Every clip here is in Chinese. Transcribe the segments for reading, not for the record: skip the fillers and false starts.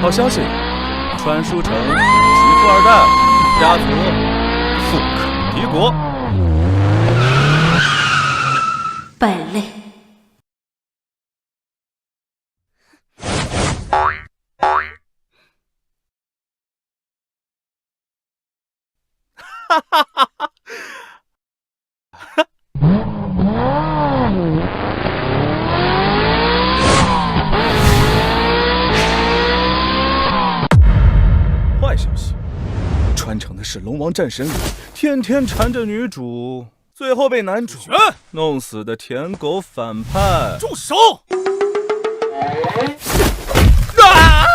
好消息，川书城媳妇二代，家族富可敌国。败类。哈哈哈哈！坏消息，川城的是龙王战神里天天缠着女主，最后被男主弄死的舔狗反派。住手！啊！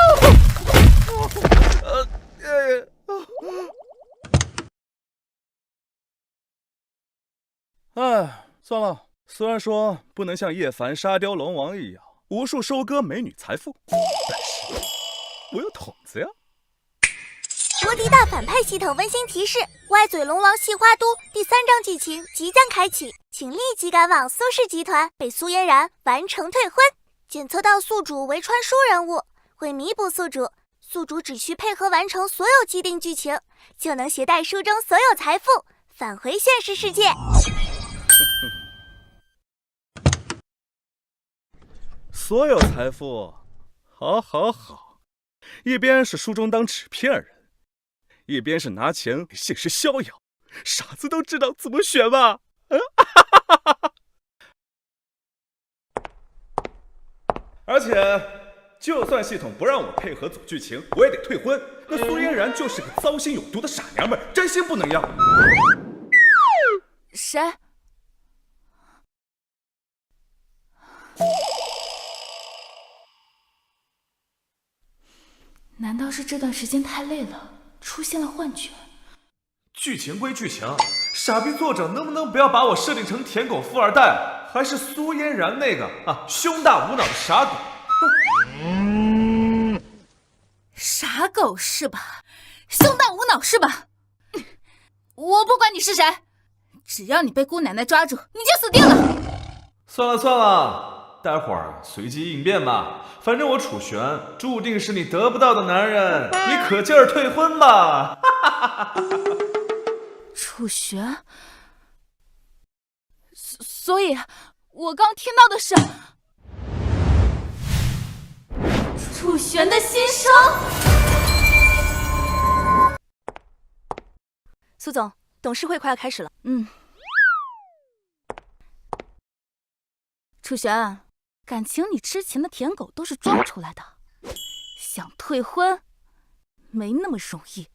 哎，算了。虽然说不能像叶凡沙雕龙王一样无数收割美女财富，但是我有筒子呀。无敌大反派系统温馨提示：歪嘴龙王戏花都第3章剧情即将开启，请立即赶往苏氏集团，被苏嫣然完成退婚。检测到宿主为川书人物，为弥补宿主，宿主只需配合完成所有既定剧情，就能携带书中所有财富返回现实世界。所有财富，好好好，一边是书中当纸片人，一边是拿钱给现实逍遥，傻子都知道怎么选吧？而且，就算系统不让我配合走剧情，我也得退婚。那苏嫣然就是个糟心有毒的傻娘们，真心不能要。谁？难道是这段时间太累了，出现了幻觉？剧情归剧情，傻逼作者能不能不要把我设定成舔狗富二代，还是苏嫣然那个胸大无脑的傻狗？傻狗是吧？胸大无脑是吧？我不管你是谁，只要你被姑奶奶抓住，你就死定了。算了算了，待会儿随机应变吧。反正我楚玄注定是你得不到的男人，你可劲儿退婚吧！楚玄，所以，我刚听到的是楚玄的心声。苏总，董事会快要开始了。楚玄，感情你之前的舔狗都是装出来的，想退婚没那么容易。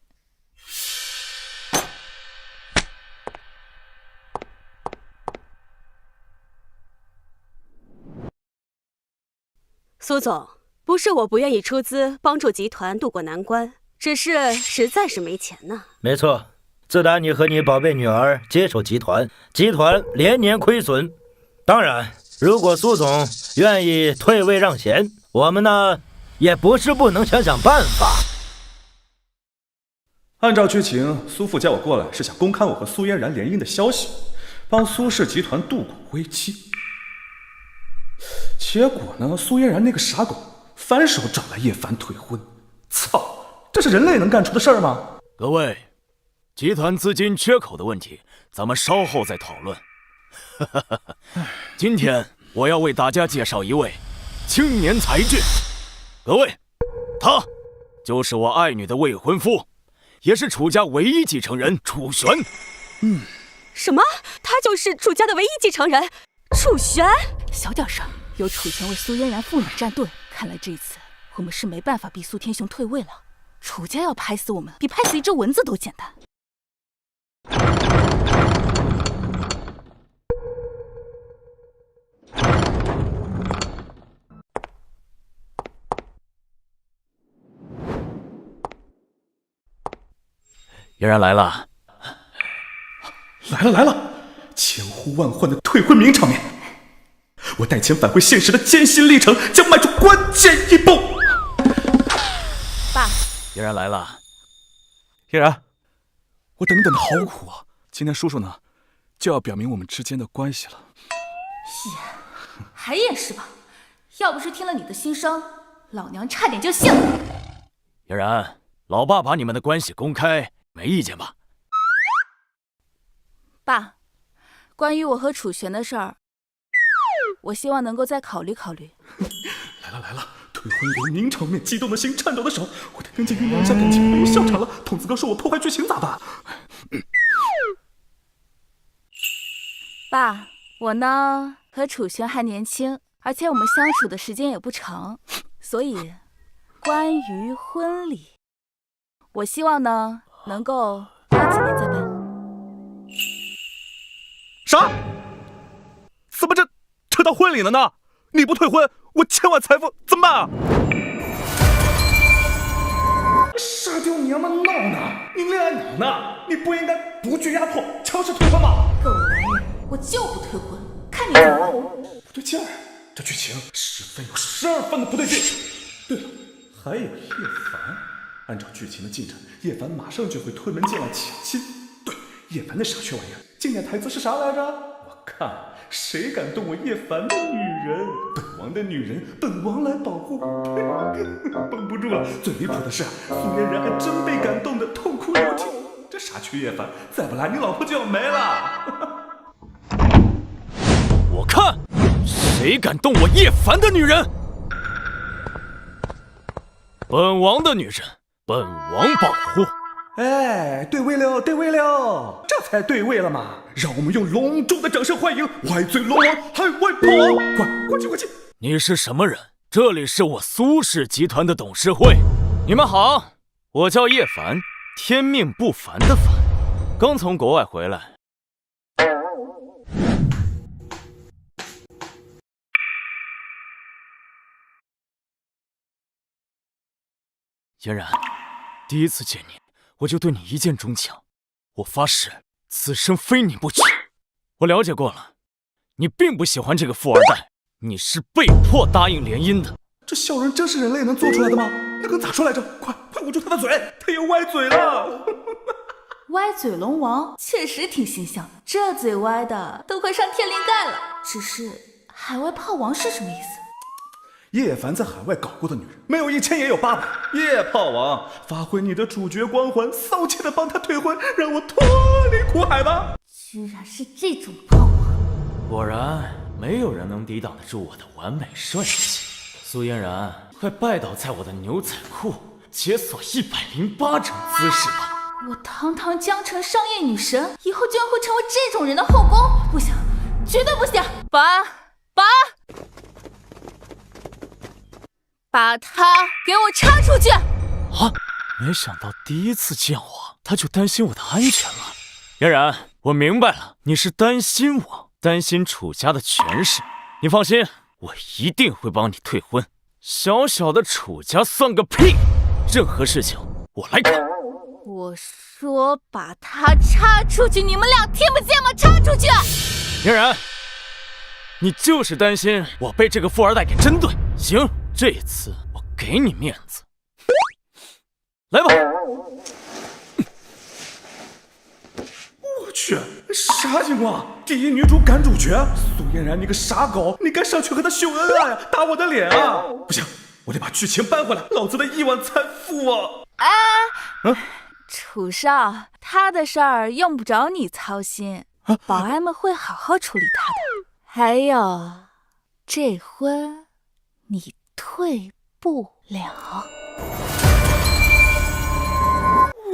苏总，不是我不愿意出资帮助集团渡过难关，只是实在是没钱呢。没错，自打你和你宝贝女儿接手集团连年亏损。当然，如果苏总愿意退位让贤，我们呢也不是不能想想办法。按照剧情，苏父叫我过来是想公开我和苏嫣然联姻的消息，帮苏氏集团度过危机。结果呢，苏嫣然那个傻狗反手找来叶凡退婚。操，这是人类能干出的事儿吗？各位，集团资金缺口的问题，咱们稍后再讨论。今天我要为大家介绍一位青年才俊。各位，他就是我爱女的未婚夫，也是楚家唯一继承人楚玄。什么？他就是楚家的唯一继承人楚玄？小点声，有楚玄为苏嫣然父女站队，看来这一次我们是没办法逼苏天雄退位了。楚家要拍死我们，比拍死一只蚊子都简单。嫣然来了，来了，千呼万唤的退婚名场面，我带钱返回现实的艰辛历程将迈出关键一步。爸，嫣然来了。嫣然，我等你等的好苦啊！今天叔叔呢，就要表明我们之间的关系了。还演是吧？要不是听了你的心声，老娘差点就信了。嫣然，老爸把你们的关系公开，没意见吧？爸，关于我和楚玄的事儿，我希望能够再考虑考虑。来了，退婚给您场面，激动的心，颤抖的手，我得赶紧酝酿一下感情，别笑场了。童子哥说我破坏剧情咋办？爸，我呢和楚玄还年轻，而且我们相处的时间也不长，所以关于婚礼，我希望呢能够过几年再办。啥？怎么这到婚礼了呢？你不退婚，我千万财富怎么办啊？沙雕娘们闹呢？你恋爱脑呢？你不应该不惧压迫，强势退婚吗？狗男人，我就不退婚，看你怎么办！不对劲儿，这剧情10分有12分的不对劲。对了，还有叶凡，按照剧情的进展，叶凡马上就会推门进来抢亲。对，叶凡那傻缺玩意儿，经典台词是啥来着？我看谁敢动我叶凡的女人，本王的女人，本王来保护。绷不住了，最离谱的是，苏嫣然还真被感动的痛哭流涕。这傻缺叶凡，再不来你老婆就要没了。我看谁敢动我叶凡的女人，本王的女人，本王保护。哎，对位了，对位了，这才对位了嘛！让我们用隆重的掌声欢迎歪嘴龙王海外炮王！快过去过去！你是什么人？这里是我苏氏集团的董事会。你们好，我叫叶凡，天命不凡的凡，刚从国外回来。嫣然，第一次见你，我就对你一见钟情。我发誓，此生非你不娶。我了解过了，你并不喜欢这个富二代，你是被迫答应联姻的。这笑容真是人类能做出来的吗？那个咋说来着？快捂住他的嘴，他又歪嘴了。歪嘴龙王确实挺形象，这嘴歪的都快上天灵盖了。只是海外炮王是什么意思？叶凡在海外搞过的女人，没有1000也有800。叶炮王，发挥你的主角光环，骚气的帮他退婚，让我脱离苦海吧！居然是这种炮王！果然，没有人能抵挡得住我的完美帅气。苏嫣然，快拜倒在我的牛仔裤，解锁108种姿势吧！我堂堂江城商业女神，以后居然会成为这种人的后宫？不行，绝对不行！保安，保安！把他给我插出去！啊！没想到第一次见我，他就担心我的安全了。嫣然，我明白了，你是担心我，担心楚家的权势。你放心，我一定会帮你退婚。小小的楚家算个屁，任何事情我来扛。我说把他插出去，你们俩听不见吗？插出去！嫣然，你就是担心我被这个富二代给针对。行，这次我给你面子，来吧。我去，啥情况？第一女主赶主角，苏嫣然，你个傻狗，你该上去和她秀恩爱啊，打我的脸啊！不行，我得把剧情扳回来，老子的亿万财富啊！楚少，他的事儿用不着你操心，保安们会好好处理他的。还有，这婚你退不了。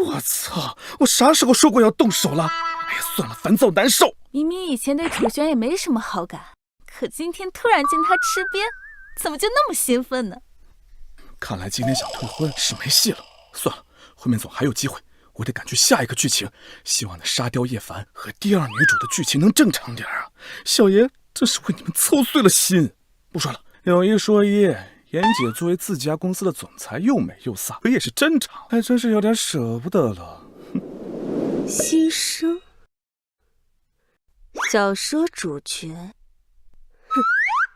我操！我啥时候说过要动手了？哎呀，算了，烦躁难受。明明以前对楚玄也没什么好感，可今天突然见他吃瘪，怎么就那么兴奋呢？看来今天想退婚是没戏了。算了，后面总还有机会，我得赶去下一个剧情。希望那沙雕叶凡和第二女主的剧情能正常点啊！小爷真是为你们操碎了心。不说了，有一说一，妍姐作为自家公司的总裁，又美又飒，我也是真长，还真是有点舍不得了。牺牲，小说主角，哼，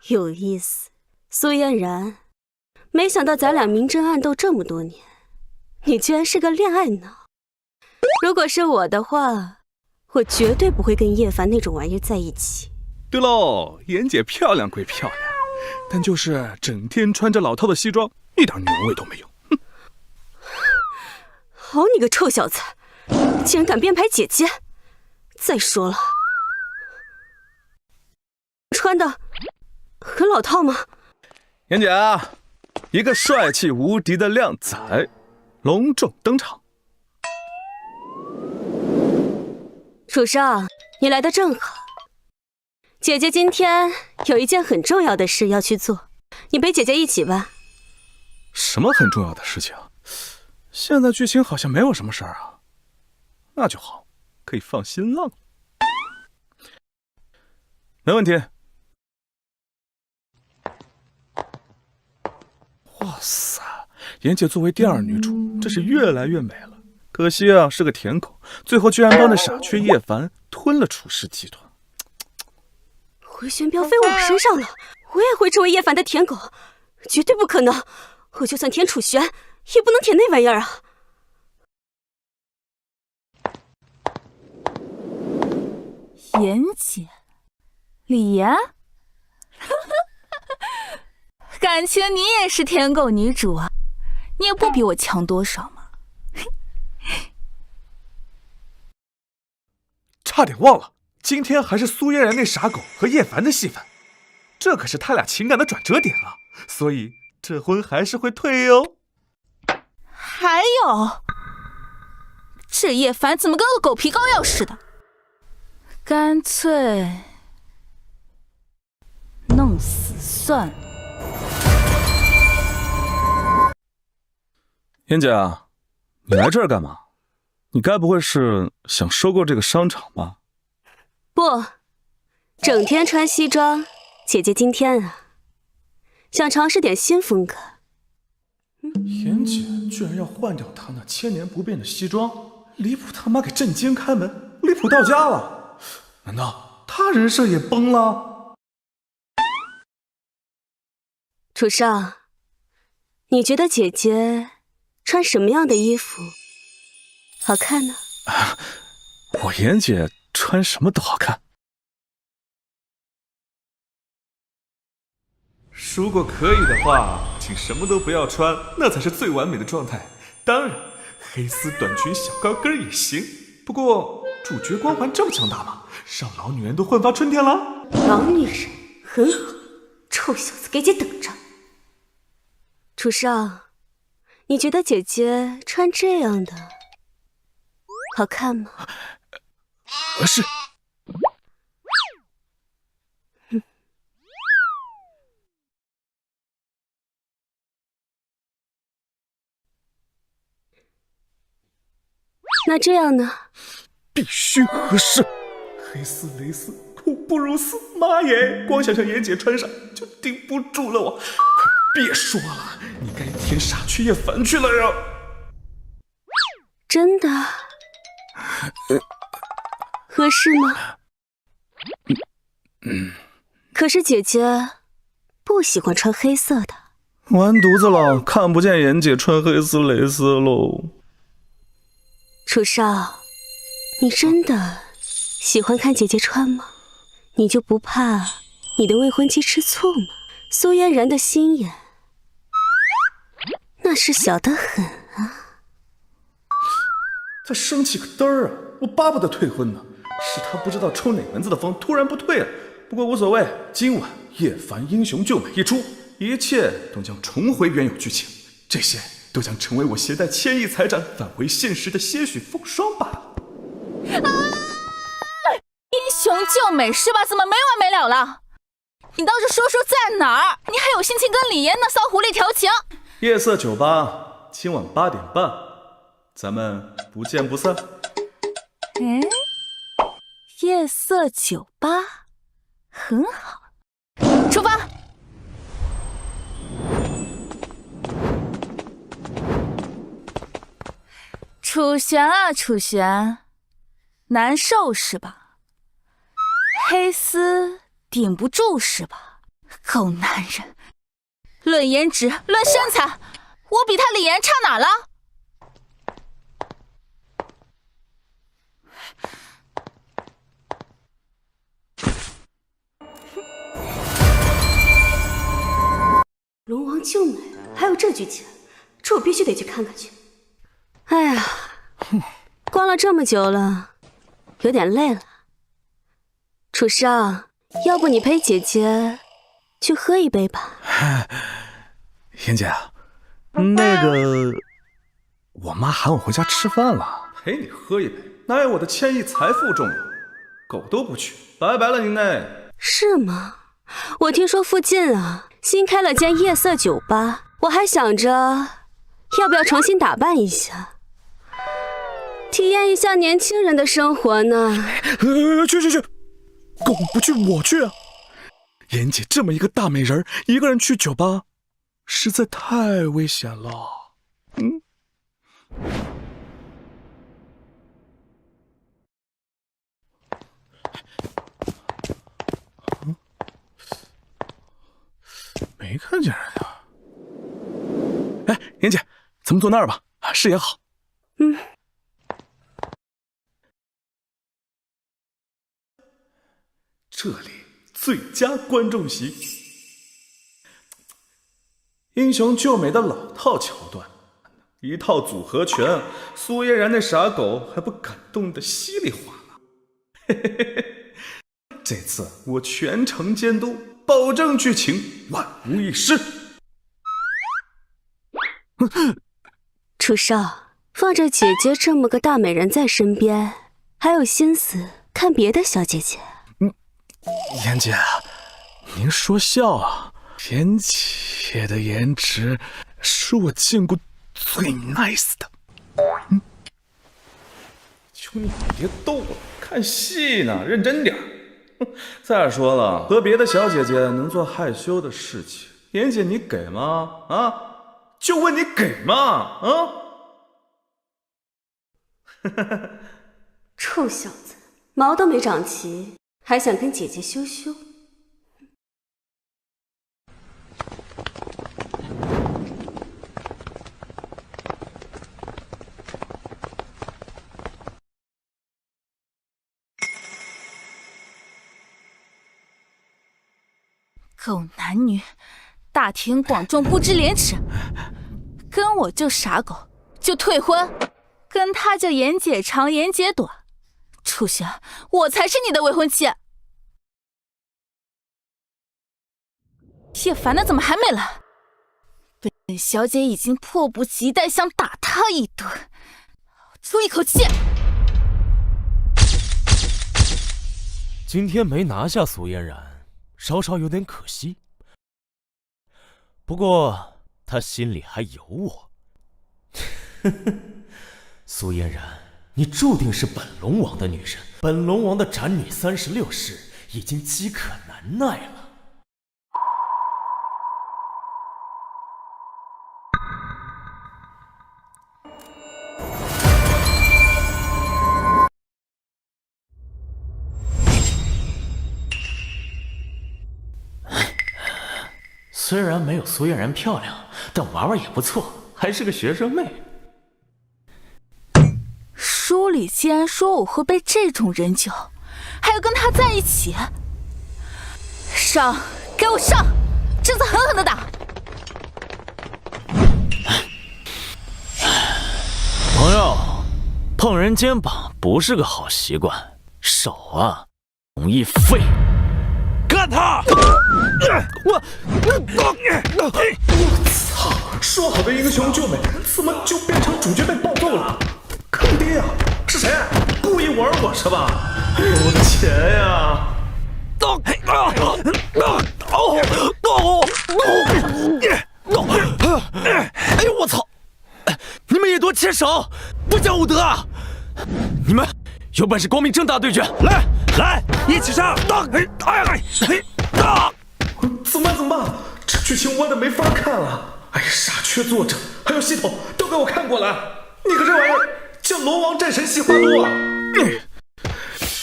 有意思。苏嫣然，没想到咱俩明争暗斗这么多年，你居然是个恋爱脑。如果是我的话，我绝对不会跟叶凡那种玩意在一起。对喽，妍姐漂亮归漂亮，但就是整天穿着老套的西装，一点女人味都没有。哼，好你个臭小子，竟然敢编排姐姐！再说了，穿的很老套吗？妍姐啊，一个帅气无敌的靓仔隆重登场。楚少，你来的正好。姐姐今天有一件很重要的事要去做，你陪姐姐一起吧。什么很重要的事情？现在剧情好像没有什么事儿啊。那就好，可以放心浪了。没问题。哇塞，妍姐作为第二女主，真是越来越美了。可惜啊，是个舔狗，最后居然帮那傻缺叶凡吞了楚氏集团。回旋镖飞我身上了，我也会成为叶凡的舔狗，绝对不可能！我就算舔楚玄，也不能舔那玩意儿啊！妍姐，李妍，感情你也是舔狗女主啊，你也不比我强多少嘛。差点忘了，今天还是苏嫣然那傻狗和叶凡的戏份，这可是他俩情感的转折点啊，所以这婚还是会退哟。还有，这叶凡怎么跟个狗皮膏药似的？干脆弄死算了。妍姐啊，你来这儿干嘛？你该不会是想收购这个商场吧？不，整天穿西装，姐姐今天啊，想尝试点新风格。妍姐居然要换掉她那千年不变的西装，离谱他妈给震惊开门，离谱到家了！难道她人设也崩了？楚少，你觉得姐姐穿什么样的衣服好看呢？我妍姐穿什么都好看。如果可以的话，请什么都不要穿，那才是最完美的状态。当然，黑丝短裙、小高跟也行。不过，主角光环这么强大吗？让老女人都焕发春天了？老女人很好，臭小子，给姐等着。楚少，你觉得姐姐穿这样的好看吗？是。那这样呢？必须合适。黑丝、蕾丝，酷不如丝。妈耶，光想象妍姐穿上就顶不住了我。快别说了，你该舔傻缺叶凡去了呀！真的？合适吗？可是姐姐不喜欢穿黑色的。完犊子了，看不见妍姐穿黑丝蕾丝喽。楚少，你真的喜欢看姐姐穿吗？你就不怕你的未婚妻吃醋吗？苏嫣然的心眼那是小得很啊。他生气个嘚儿啊！我巴不得退婚呢，是他不知道抽哪门子的风，突然不退了。不过无所谓，今晚叶凡英雄救美一出，一切都将重回原有剧情，这些都将成为我携带千亿财产返回现实的些许风霜罢了。英雄救美是吧？怎么没完没了了？你倒是说说在哪儿？你还有心情跟李岩那骚狐狸调情？夜色酒吧，今晚8点半，咱们不见不散。夜色酒吧，很好，出发。楚玄啊，楚玄，难受是吧？黑丝顶不住是吧？狗男人，论颜值，论身材，我比他李岩差哪了？龙王救美，还有这剧情，这我必须得去看看去。哎呀，逛了这么久了，有点累了。楚少，要不你陪姐姐去喝一杯吧？妍姐，那个，我妈喊我回家吃饭了。陪你喝一杯，哪有我的千亿财富重要？狗都不去，拜拜了您嘞。是吗？我听说附近啊新开了间夜色酒吧，我还想着要不要重新打扮一下，体验一下年轻人的生活呢。去，狗不去我去啊！妍姐这么一个大美人，一个人去酒吧，实在太危险了。没看见人呀。哎，妍姐，咱们坐那儿吧，视野好。这里最佳观众席，英雄救美的老套桥段，一套组合拳，苏嫣然那傻狗还不感动的稀里哗啦。嘿嘿嘿嘿，这次我全程监督，保证剧情万无一失。楚少，放着姐姐这么个大美人在身边，还有心思看别的小姐姐？妍姐，您说笑啊！妍姐的颜值是我见过最 nice 的。求你别逗了，看戏呢，认真点。再说了，和别的小姐姐能做害羞的事情，妍姐你给吗？啊，就问你给吗？啊！臭小子，毛都没长齐，还想跟姐姐羞羞？狗男女，大庭广众，不知廉耻。跟我就傻狗，就退婚；跟他就言姐长，言姐短。楚轩，我才是你的未婚妻。叶凡的怎么还没来？本小姐已经迫不及待想打他一顿，出一口气。今天没拿下苏嫣然，稍稍有点可惜。不过他心里还有我。苏嫣然，你注定是本龙王的女人，本龙王的斩女36式已经饥渴难耐了。虽然没有苏嫣然漂亮，但玩玩也不错，还是个学生妹。书里既然说我会被这种人救，还要跟他在一起，上，给我上！这次狠狠的打！朋友，碰人肩膀不是个好习惯，手啊容易废。干他！我操！说好的英雄救美，怎么就变成主角被暴揍了？坑爹啊！是谁？故意玩我是吧？哎呦我的钱呀！哎呦我操！你们以多欺少，不讲武德啊！你们有本事光明正大对决，来，一起上！怎么办？这剧情歪的没法看了。哎呀，傻缺作者还有系统都给我看过来！你可这玩意儿叫龙王战神西花都啊！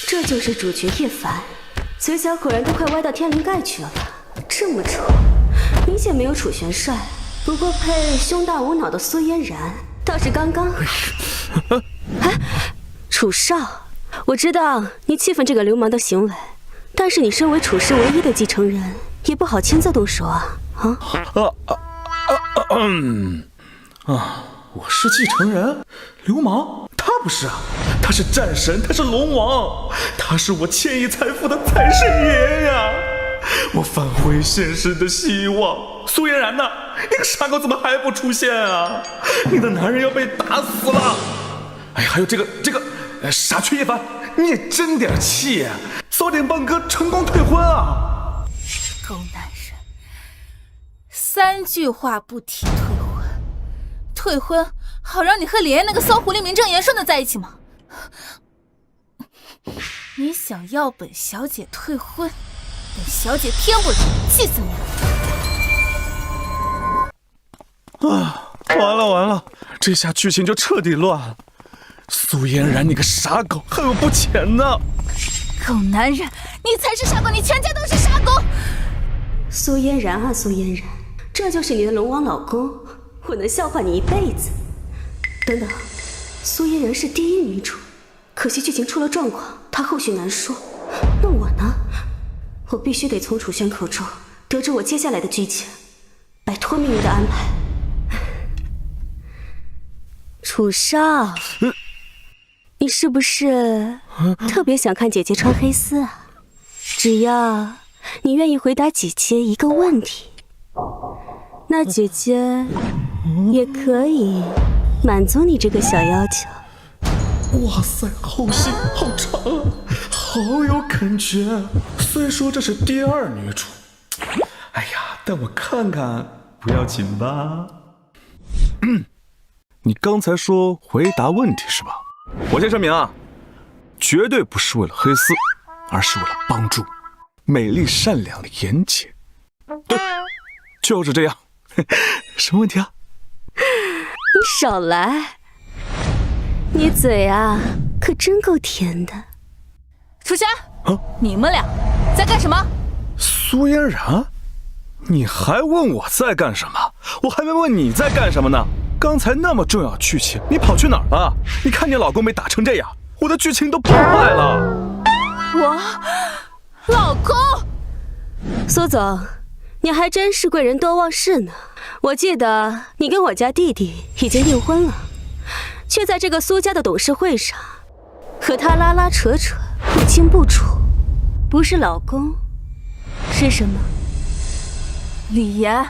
这就是主角叶凡，嘴角果然都快歪到天灵盖去了。这么丑，明显没有楚玄帅。不过配胸大无脑的苏嫣然倒是刚刚好。哎，楚少，我知道你气愤这个流氓的行为，但是你身为楚氏唯一的继承人，也不好亲自动手啊！我是继承人？流氓？他不是啊，他是战神，他是龙王，他是我千亿财富的财神爷呀！我返回现实的希望。苏嫣然呢？那个傻狗怎么还不出现啊？你的男人要被打死了！哎，还有这个傻缺一凡，你也争点气，早点帮哥成功退婚啊！狗男人，3句话不提退婚，退婚好让你和李岩那个骚狐狸名正言顺的在一起吗？你想要本小姐退婚，本小姐偏不让，气死你了！啊，完了，这下剧情就彻底乱了。苏嫣然，你个傻狗，还有不浅呢！狗男人，你才是傻狗，你全家都是傻狗！苏嫣然啊，苏嫣然，这就是你的龙王老公，我能笑话你一辈子。等等，苏嫣然是第1女主，可惜剧情出了状况，她后续难说。那我呢？我必须得从楚轩口中得知我接下来的剧情，摆脱命运的安排。楚少，你是不是特别想看姐姐穿黑丝啊？只要你愿意回答姐姐一个问题，那姐姐也可以满足你这个小要求。哇塞，好戏好长啊，好有感觉。虽说这是第2女主，哎呀，但我看看不要紧吧？你刚才说回答问题是吧？我先声明啊，绝对不是为了黑丝，而是为了帮助美丽善良的妍姐。对，就是这样。什么问题啊？你少来，你嘴啊可真够甜的。楚轩，你们俩在干什么？苏嫣然，你还问我在干什么？我还没问你在干什么呢。刚才那么重要剧情，你跑去哪儿了？你看你老公被打成这样，我的剧情都破坏了。我老公，苏总，你还真是贵人多忘事呢。我记得你跟我家弟弟已经订婚了，却在这个苏家的董事会上和他拉拉扯扯，不清不楚，不是老公是什么？李岩，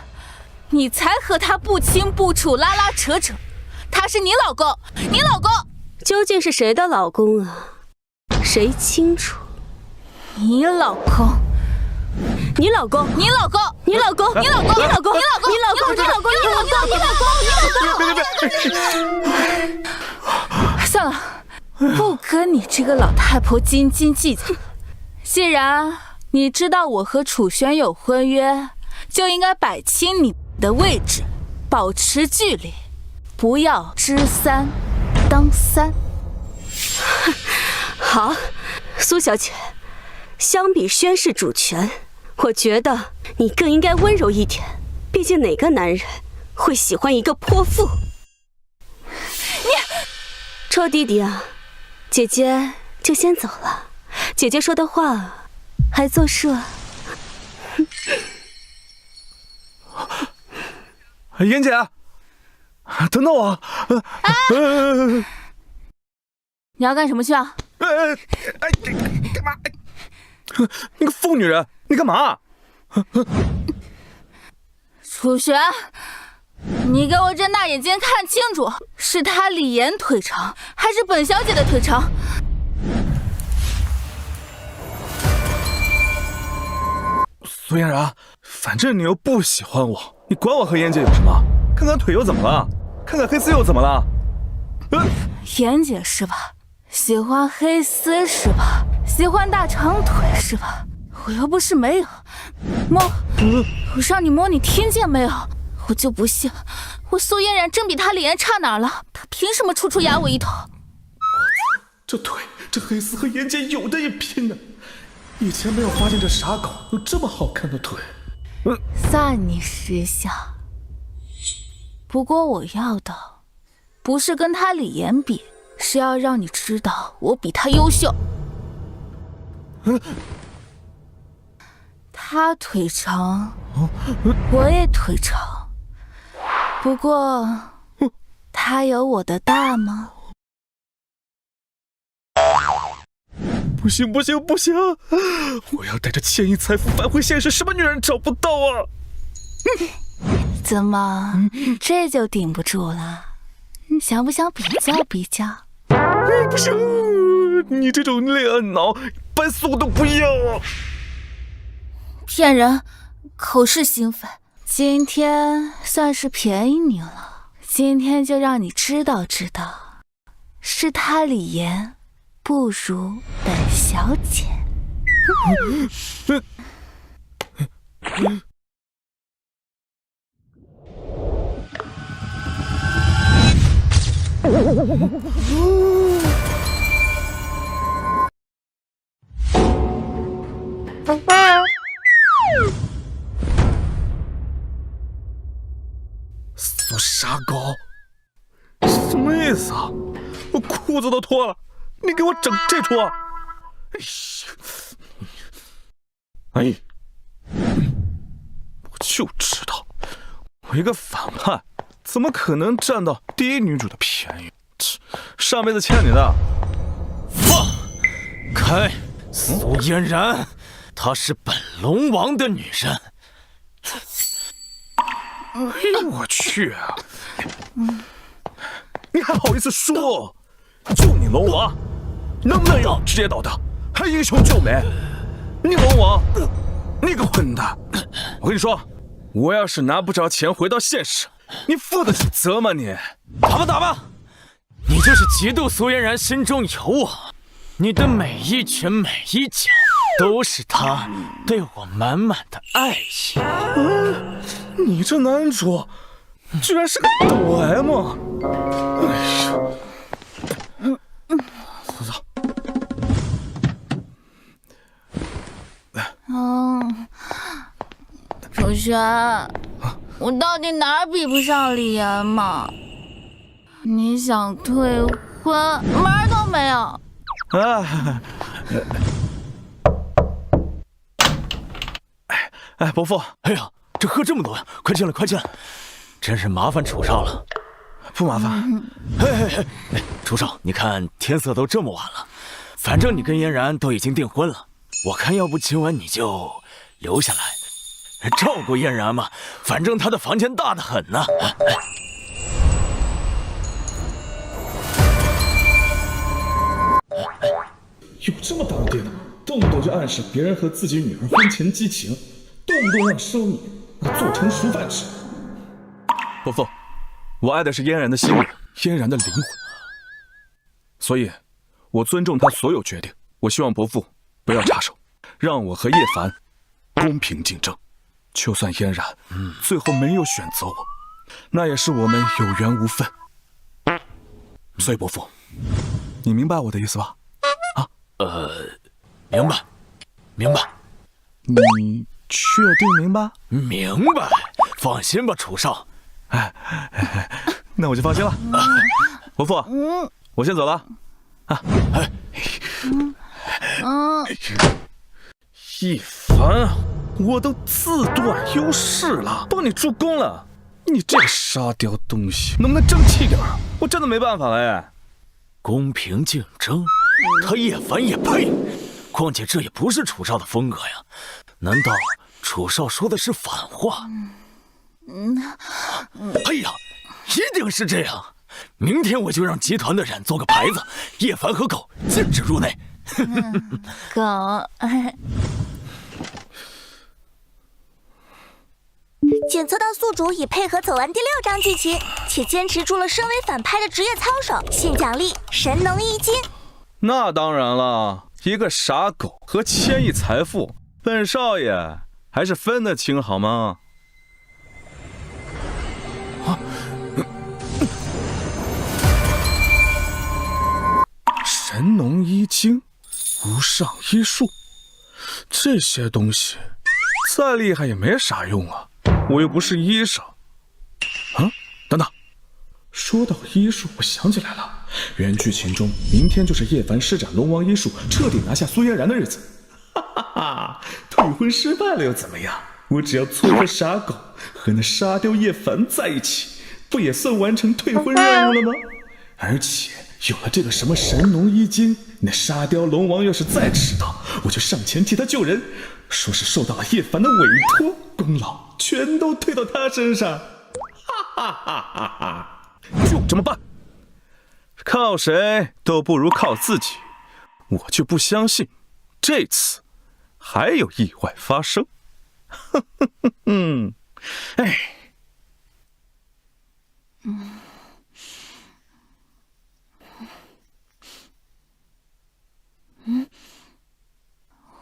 你才和他不清不楚，拉拉扯扯，他是你老公，你老公究竟是谁的老公啊？谁清楚？你老公，你老公，你老公，你老公，你老公，你老公，你老公，你老公，你老公，你老公，你老公。算了，不跟你这个老太婆斤斤计较。既然你知道我和楚轩有婚约，就应该摆清你的位置，保持距离，不要知3当3。好，苏小姐，相比宣誓主权，我觉得你更应该温柔一点。毕竟哪个男人会喜欢一个泼妇？你臭弟弟啊，姐姐就先走了。姐姐说的话还作数。妍姐，等等我。你要干什么去啊？干嘛？你个疯女人，你干嘛？楚玄，你给我睁大眼睛看清楚，是他李岩腿长，还是本小姐的腿长？苏嫣然，反正你又不喜欢我，你管我和妍姐有什么？看看腿又怎么了？看看黑丝又怎么了？妍姐是吧？喜欢黑丝是吧？喜欢大长腿是吧？我又不是没有，摸，我让你摸，你听见没有？我就不信，我苏嫣然真比他李岩差哪儿了？他凭什么处处压我一头？这腿，这黑丝和妍姐有的一拼呢。以前没有发现这傻狗有这么好看的腿。算你识相。不过我要的不是跟他李岩比，是要让你知道我比他优秀。他腿长，我也腿长，不过他他有我的大吗？不行不行不行！我要带着千亿财富返回现实，什么女人找不到啊？怎么，这就顶不住了？想不想比较比较？不行，你这种恋爱脑，白死我都不要啊！骗人，口是心非。今天算是便宜你了，今天就让你知道知道，是他李岩不如本小姐。苏沙狗，什么意思啊？我裤子都脱了，你给我整这出啊？哎，我就知道，我一个反派怎么可能占到第一女主的便宜？上辈子欠你的。放开苏嫣然，她是本龙王的女人。哎呦我去啊！你还好意思说？就你龙王，能不能有职业道德？还英雄救美？你龙王，你个混蛋！我跟你说，我要是拿不着钱回到现实，你负得起责吗你？打吧打吧！你就是嫉妒苏嫣然心中有我，你的每一拳每一脚都是她对我满满的爱意。你这男主居然是个抖 M！ 哎呀，走走。楚轩，我到底哪儿比不上李岩嘛？你想退婚，门儿都没有。啊！哎，伯父，哎呀，这喝这么多呀！快进来，快进来！真是麻烦楚少了。不麻烦。楚少，你看天色都这么晚了，反正你跟嫣然都已经订婚了，我看要不今晚你就留下来照顾嫣然嘛，反正她的房间大得很呢。有这么当爹的吗？动不动就暗示别人和自己女儿婚前激情，动不动让生米那做成熟饭吃。伯父，我爱的是嫣然的心灵，嫣然的灵魂，所以，我尊重她所有决定。我希望伯父不要插手，让我和叶凡公平竞争。就算嫣然最后没有选择我，那也是我们有缘无分。所以伯父，你明白我的意思吧？明白，明白。你确定明白？明白，放心吧，楚少。那我就放心了。伯父，我先走了。一凡，我都自断优势了，帮你助攻了。你这个沙雕东西，能不能争气点？我真的没办法了哎。公平竞争，他叶凡也配？况且这也不是楚少的风格呀。难道楚少说的是反话？哎呀，一定是这样！明天我就让集团的人做个牌子，叶凡和狗禁止入内。狗，检测到宿主已配合走完第6章剧情，且坚持住了身为反派的职业操守，现奖励神农一金。那当然了，一个傻狗和千亿财富，本少爷还是分得清好吗？神农一经、无上医术，这些东西再厉害也没啥用啊！我又不是医生。等等，说到医术，我想起来了，原剧情中明天就是叶凡施展龙王医术，彻底拿下苏嫣然的日子。哈哈哈！退婚失败了又怎么样？我只要撮合傻狗和那沙雕叶凡在一起，不也算完成退婚任务了吗？而且有了这个什么神农一经，那沙雕龙王要是再迟到，我就上前替他救人，说是受到了叶凡的委托，功劳全都推到他身上。哈哈哈哈哈！就这么办，靠谁都不如靠自己。我就不相信这次还有意外发生。哼哼哼哼，哎。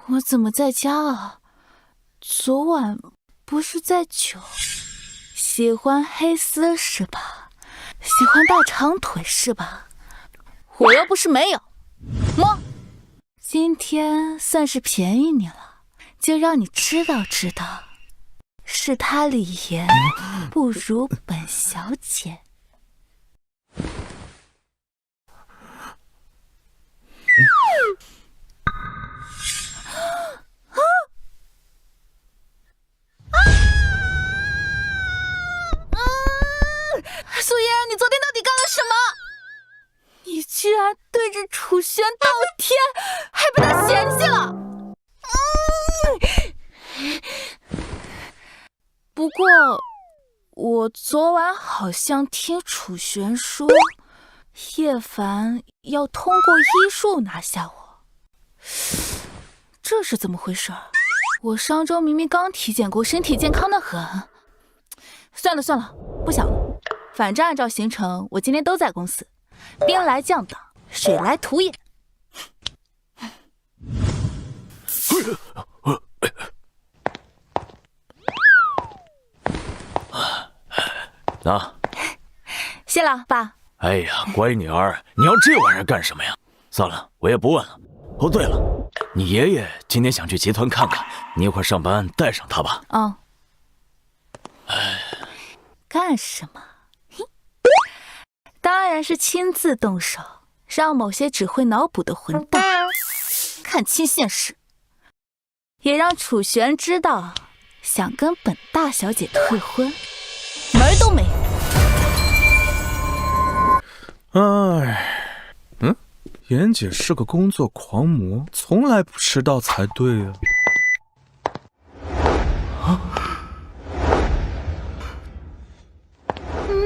我怎么在家啊？昨晚不是在酒？喜欢黑丝是吧？喜欢大长腿是吧？我又不是没有。摸，今天算是便宜你了，就让你知道知道，是他李岩不如本小姐。素颜，你昨天到底干了什么？你居然对着楚玄倒贴，还被他嫌弃了。不过，我昨晚好像听楚玄说，叶凡要通过医术拿下我，这是怎么回事？我上周明明刚体检过，身体健康的很。算了算了，不想了。反正按照行程，我今天都在公司，兵来将挡，水来土掩。啊，谢了，爸。哎呀，乖女儿，你要这玩意儿干什么呀？算了，我也不问了。哦，对了，你爷爷今天想去集团看看，你一会儿上班带上他吧。哦。哎，干什么？当然是亲自动手，让某些只会脑补的混蛋看清现实，也让楚玄知道，想跟本大小姐退婚，门儿都没有。哎，妍姐是个工作狂魔，从来不迟到才对啊。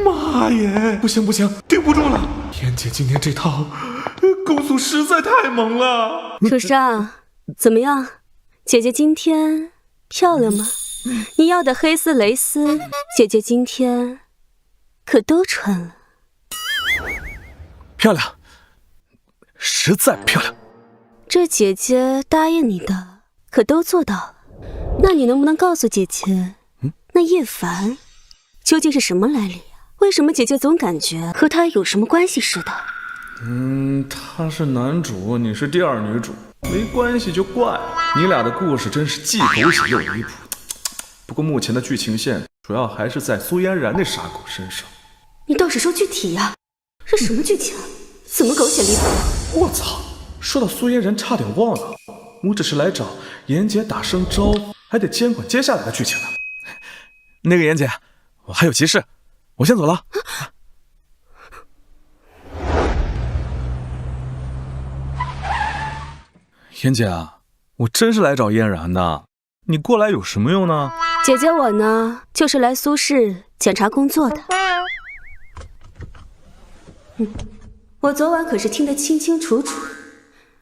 妈耶！不行不行，顶不住了！妍姐今天这套攻速实在太猛了。楚少，怎么样？姐姐今天漂亮吗？你要的黑丝、蕾丝，姐姐今天可都穿了。漂亮，实在漂亮。这姐姐答应你的可都做到了。那你能不能告诉姐姐，那叶凡究竟是什么来历啊？为什么姐姐总感觉和他有什么关系似的？他是男主，你是第二女主，没关系就怪了。你俩的故事真是既狗血又离谱。不过目前的剧情线主要还是在苏嫣然那傻狗身上。你倒是说具体呀，是什么剧情？怎么狗血离谱？我操！说到苏嫣然，差点忘了，我只是来找妍姐打声招呼，还得监管接下来的剧情呢。那个妍姐，我还有急事，我先走了。妍姐啊，我真是来找嫣然的，你过来有什么用呢？姐姐我呢，就是来苏氏检查工作的。我昨晚可是听得清清楚楚，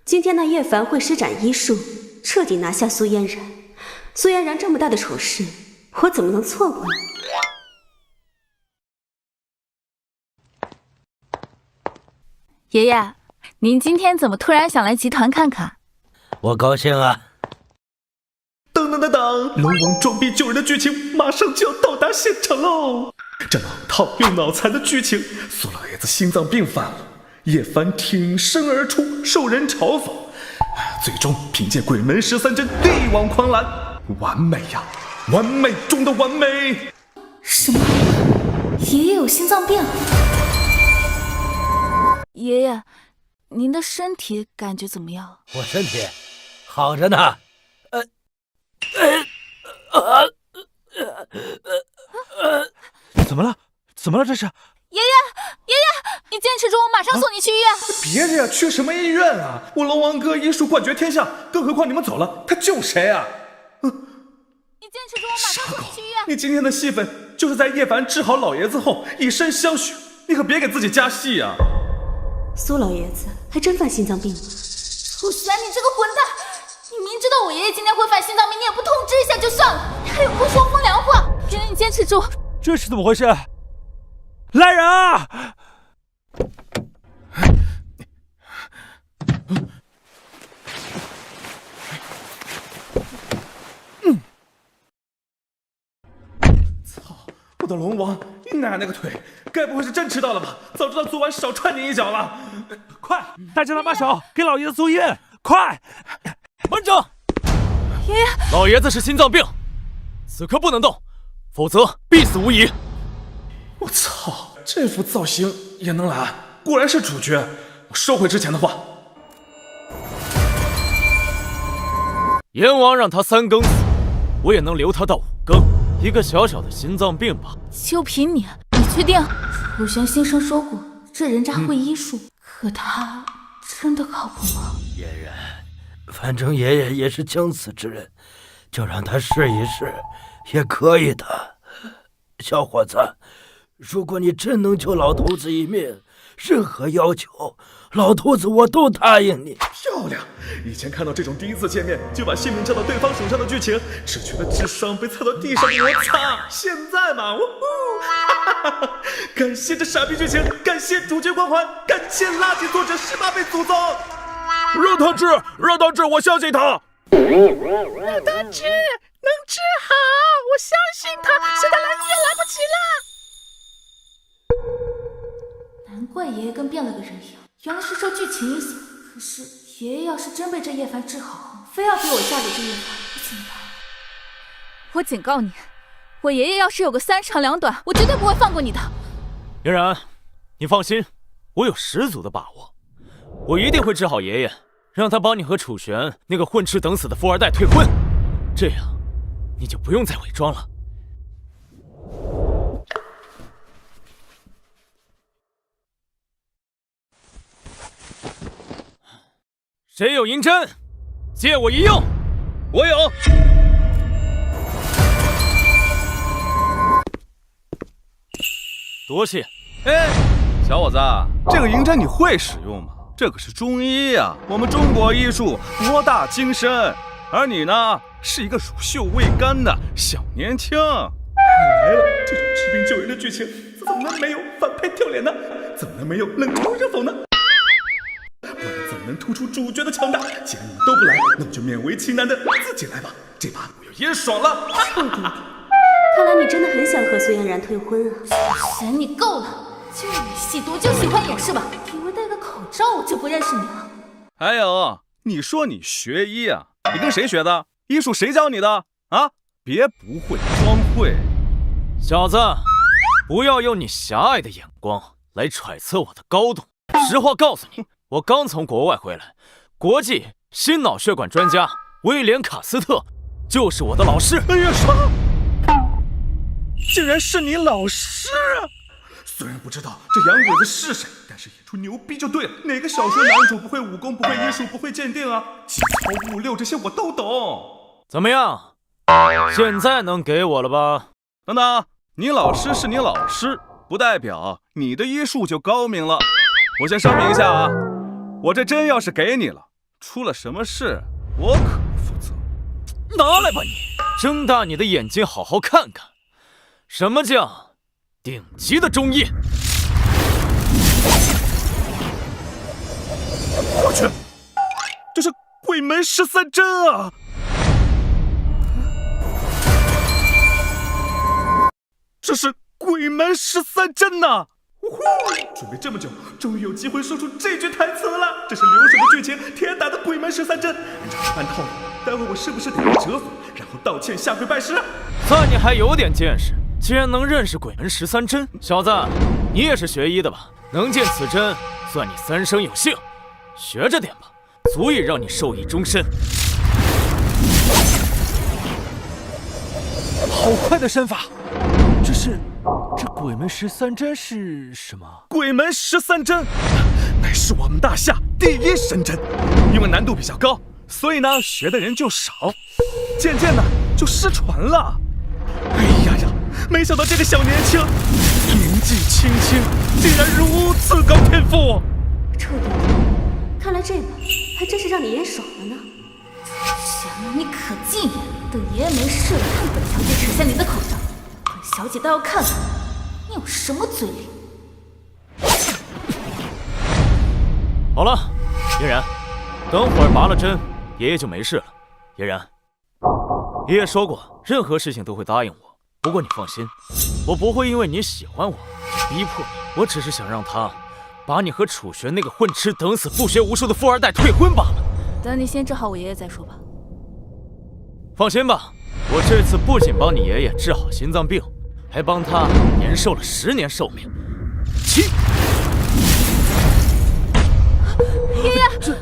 今天那叶凡会施展医术，彻底拿下苏嫣然。苏嫣然这么大的丑事，我怎么能错过呢？爷爷，您今天怎么突然想来集团看看？我高兴啊！等，龙王装逼救人的剧情马上就要到达现场喽！这老套又脑残的剧情，苏老爷子心脏病犯了，叶凡挺身而出，受人嘲讽，最终凭借鬼门13针力挽狂澜，完美呀！完美中的完美！什么？爷爷有心脏病？爷爷，您的身体感觉怎么样？我身体好着呢。怎么了？怎么了这是？爷爷，你坚持住，我马上送你去医院。别的呀，去什么医院啊？我龙王哥医术冠绝天下，更何况你们走了，他救谁啊？你坚持住，我马上送你去医院。你今天的戏份就是在叶凡治好老爷子后以身相许，你可别给自己加戏啊！苏老爷子还真犯心脏病了。楚玄，你这个混蛋！你明知道我爷爷今天会犯心脏病，你也不通知一下就算了，你还有空说风凉话。爷爷，你坚持住。这是怎么回事？来人啊！操！我的龙王，你奶奶个腿！该不会是真迟到了吧？早知道昨晚少踹你一脚了。快，大家拿把手，给老爷子送医院！快！慢着！爷爷，老爷子是心脏病，此刻不能动，否则必死无疑。我操！这副造型也能来，果然是主角。我收回之前的话。阎王让他3更死，我也能留他到5更。一个小小的心脏病吧。就凭你确定？楚玄先生说过，这人渣会医术，可他真的靠谱吗？嫣然，反正爷爷也是将死之人，就让他试一试，也可以的。小伙子，如果你真能救老头子一命，任何要求，老头子我都答应你。漂亮！以前看到这种第一次见面就把性命交到对方手上的剧情，只觉得智商被踩到地上摩擦。现在嘛，感谢这傻逼剧情，感谢主角光环，感谢垃圾作者18倍祖宗。让他治，让他治，我相信他。让他治，能治好，我相信他。现在来医院来不及了。难怪爷爷跟变了个人一样，原来是受剧情影响。可是爷爷要是真被这叶凡治好，非要逼我嫁给这叶凡，我怎么办？我警告你，我爷爷要是有个3长2短，我绝对不会放过你的。嫣然，你放心，我有10足的把握，我一定会治好爷爷，让他帮你和楚玄那个混吃等死的富二代退婚，这样你就不用再伪装了。谁有银针，借我一用。我有。多谢。哎，小伙子，这个银针你会使用吗？这可是中医呀，我们中国医术博大精深，而你呢，是一个乳臭未干的小年轻。来了，这种治病救人的剧情，怎么能没有反派掉脸呢？怎么能没有冷嘲热讽呢？不然怎么能突出主角的强大？既然你们都不来，那我就勉为其难的自己来吧。这把我要噎爽了。看来你真的很想和苏嫣然退婚啊！神，你够了！就你戏多，就喜欢演是吧？以为戴个口罩我就不认识你了？还有，你说你学医啊？你跟谁学的？医术谁教你的？啊！别不会装会。小子，不要用你狭隘的眼光来揣测我的高度。实话告诉你，我刚从国外回来，国际心脑血管专家威廉·卡斯特就是我的老师。哎呀，什么？竟然是你老师啊！虽然不知道这洋鬼子是谁，但是演出牛逼就对了。哪个小说男主不会武功，不会医术，不会鉴定啊？体操、物六这些我都懂。怎么样？现在能给我了吧？等等，你老师是你老师，不代表你的医术就高明了。我先声明一下啊，我这针要是给你了，出了什么事，我可不负责。拿来吧你，睁大你的眼睛，好好看看，什么叫顶级的中医。我去，这是鬼门13针啊！这是鬼门13针呐！准备这么久，终于有机会说出这句台词了。这是流水的剧情，铁打的鬼门13针。按套路，待会我是不是得折锁，然后道歉下跪拜师啊？算你还有点见识，竟然能认识鬼门13针。小子，你也是学医的吧？能见此针，算你3生有幸。学着点吧，足以让你受益终身。好快的身法！这鬼门13针是什么？鬼门13针，乃是我们大夏第一神针，因为难度比较高，所以呢学的人就少，渐渐的就失传了。哎呀呀，没想到这个小年轻年纪轻轻，竟然如此高天赋。臭弟弟，看来这把还真是让你眼爽了呢。行，你可禁言，等爷爷没事了，看本小姐扯下你的口罩，本小姐倒要看看你有什么嘴脸。好了，嫣然，等会儿拔了针，爷爷就没事了。嫣然，爷爷说过，任何事情都会答应我。不过你放心，我不会因为你喜欢我就逼迫你，我只是想让他把你和楚玄那个混吃等死、不学无术的富二代退婚罢了。等你先治好我爷爷再说吧。放心吧，我这次不仅帮你爷爷治好心脏病，还帮他延寿了10年寿命。爷爷，这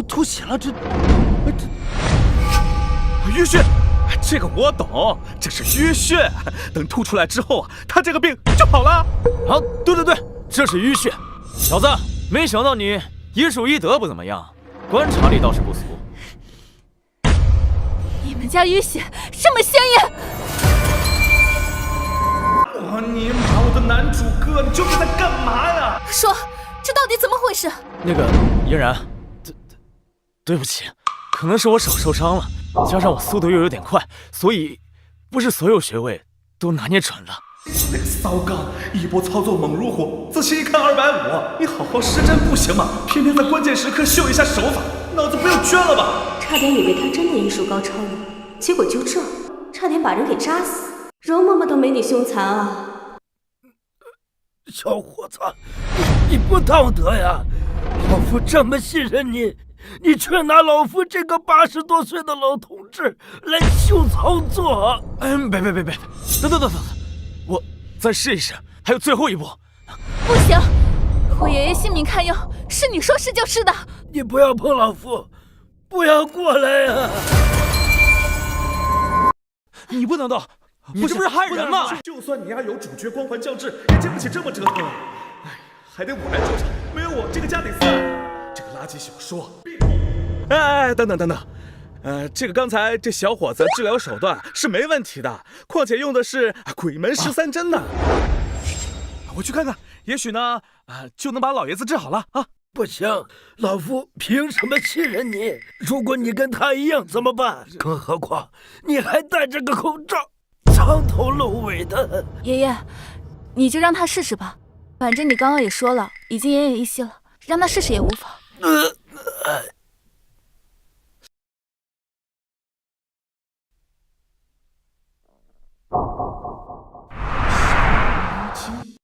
吐血了，这淤血，这个我懂，这是淤血。等吐出来之后啊，他这个病就好了。啊，对，这是淤血。小子，没想到你医术医德不怎么样，观察力倒是不俗。你们家淤血这么鲜艳？我尼玛，我的男主哥，你究竟在干嘛呀？说，这到底怎么回事？那个嫣然，对不起，可能是我手受伤了，加上我速度又有点快，所以不是所有穴位都拿捏准了。那个骚刚一波操作猛如虎，仔细一看250，你好好施针不行吗？偏偏在关键时刻秀一下手法，脑子不要捐了吧？差点以为他真的医术高超呢，结果就这，差点把人给扎死。容嬷嬷都没你凶残啊！小伙子，你不道德呀！老夫这么信任你，你却拿老夫这个80多岁的老同志来秀操作。别，等，我再试一试，还有最后一步。不行，我爷爷性命堪忧，是你说是就是的。你不要碰老夫，不要过来呀！你不能动，你这不是害人吗？就算你丫有主角光环降智，也经不起这么折腾。哎，还得我来救场，没有我这个家得散。这个垃圾小说。哎，等等，这个刚才这小伙子治疗手段是没问题的，况且用的是鬼门13针呢。我去看看，也许呢，就能把老爷子治好了啊！不行，老夫凭什么信任你？如果你跟他一样怎么办？更何况你还戴着个口罩，藏头露尾的。爷爷，你就让他试试吧，反正你刚刚也说了，已经奄奄一息了，让他试试也无妨。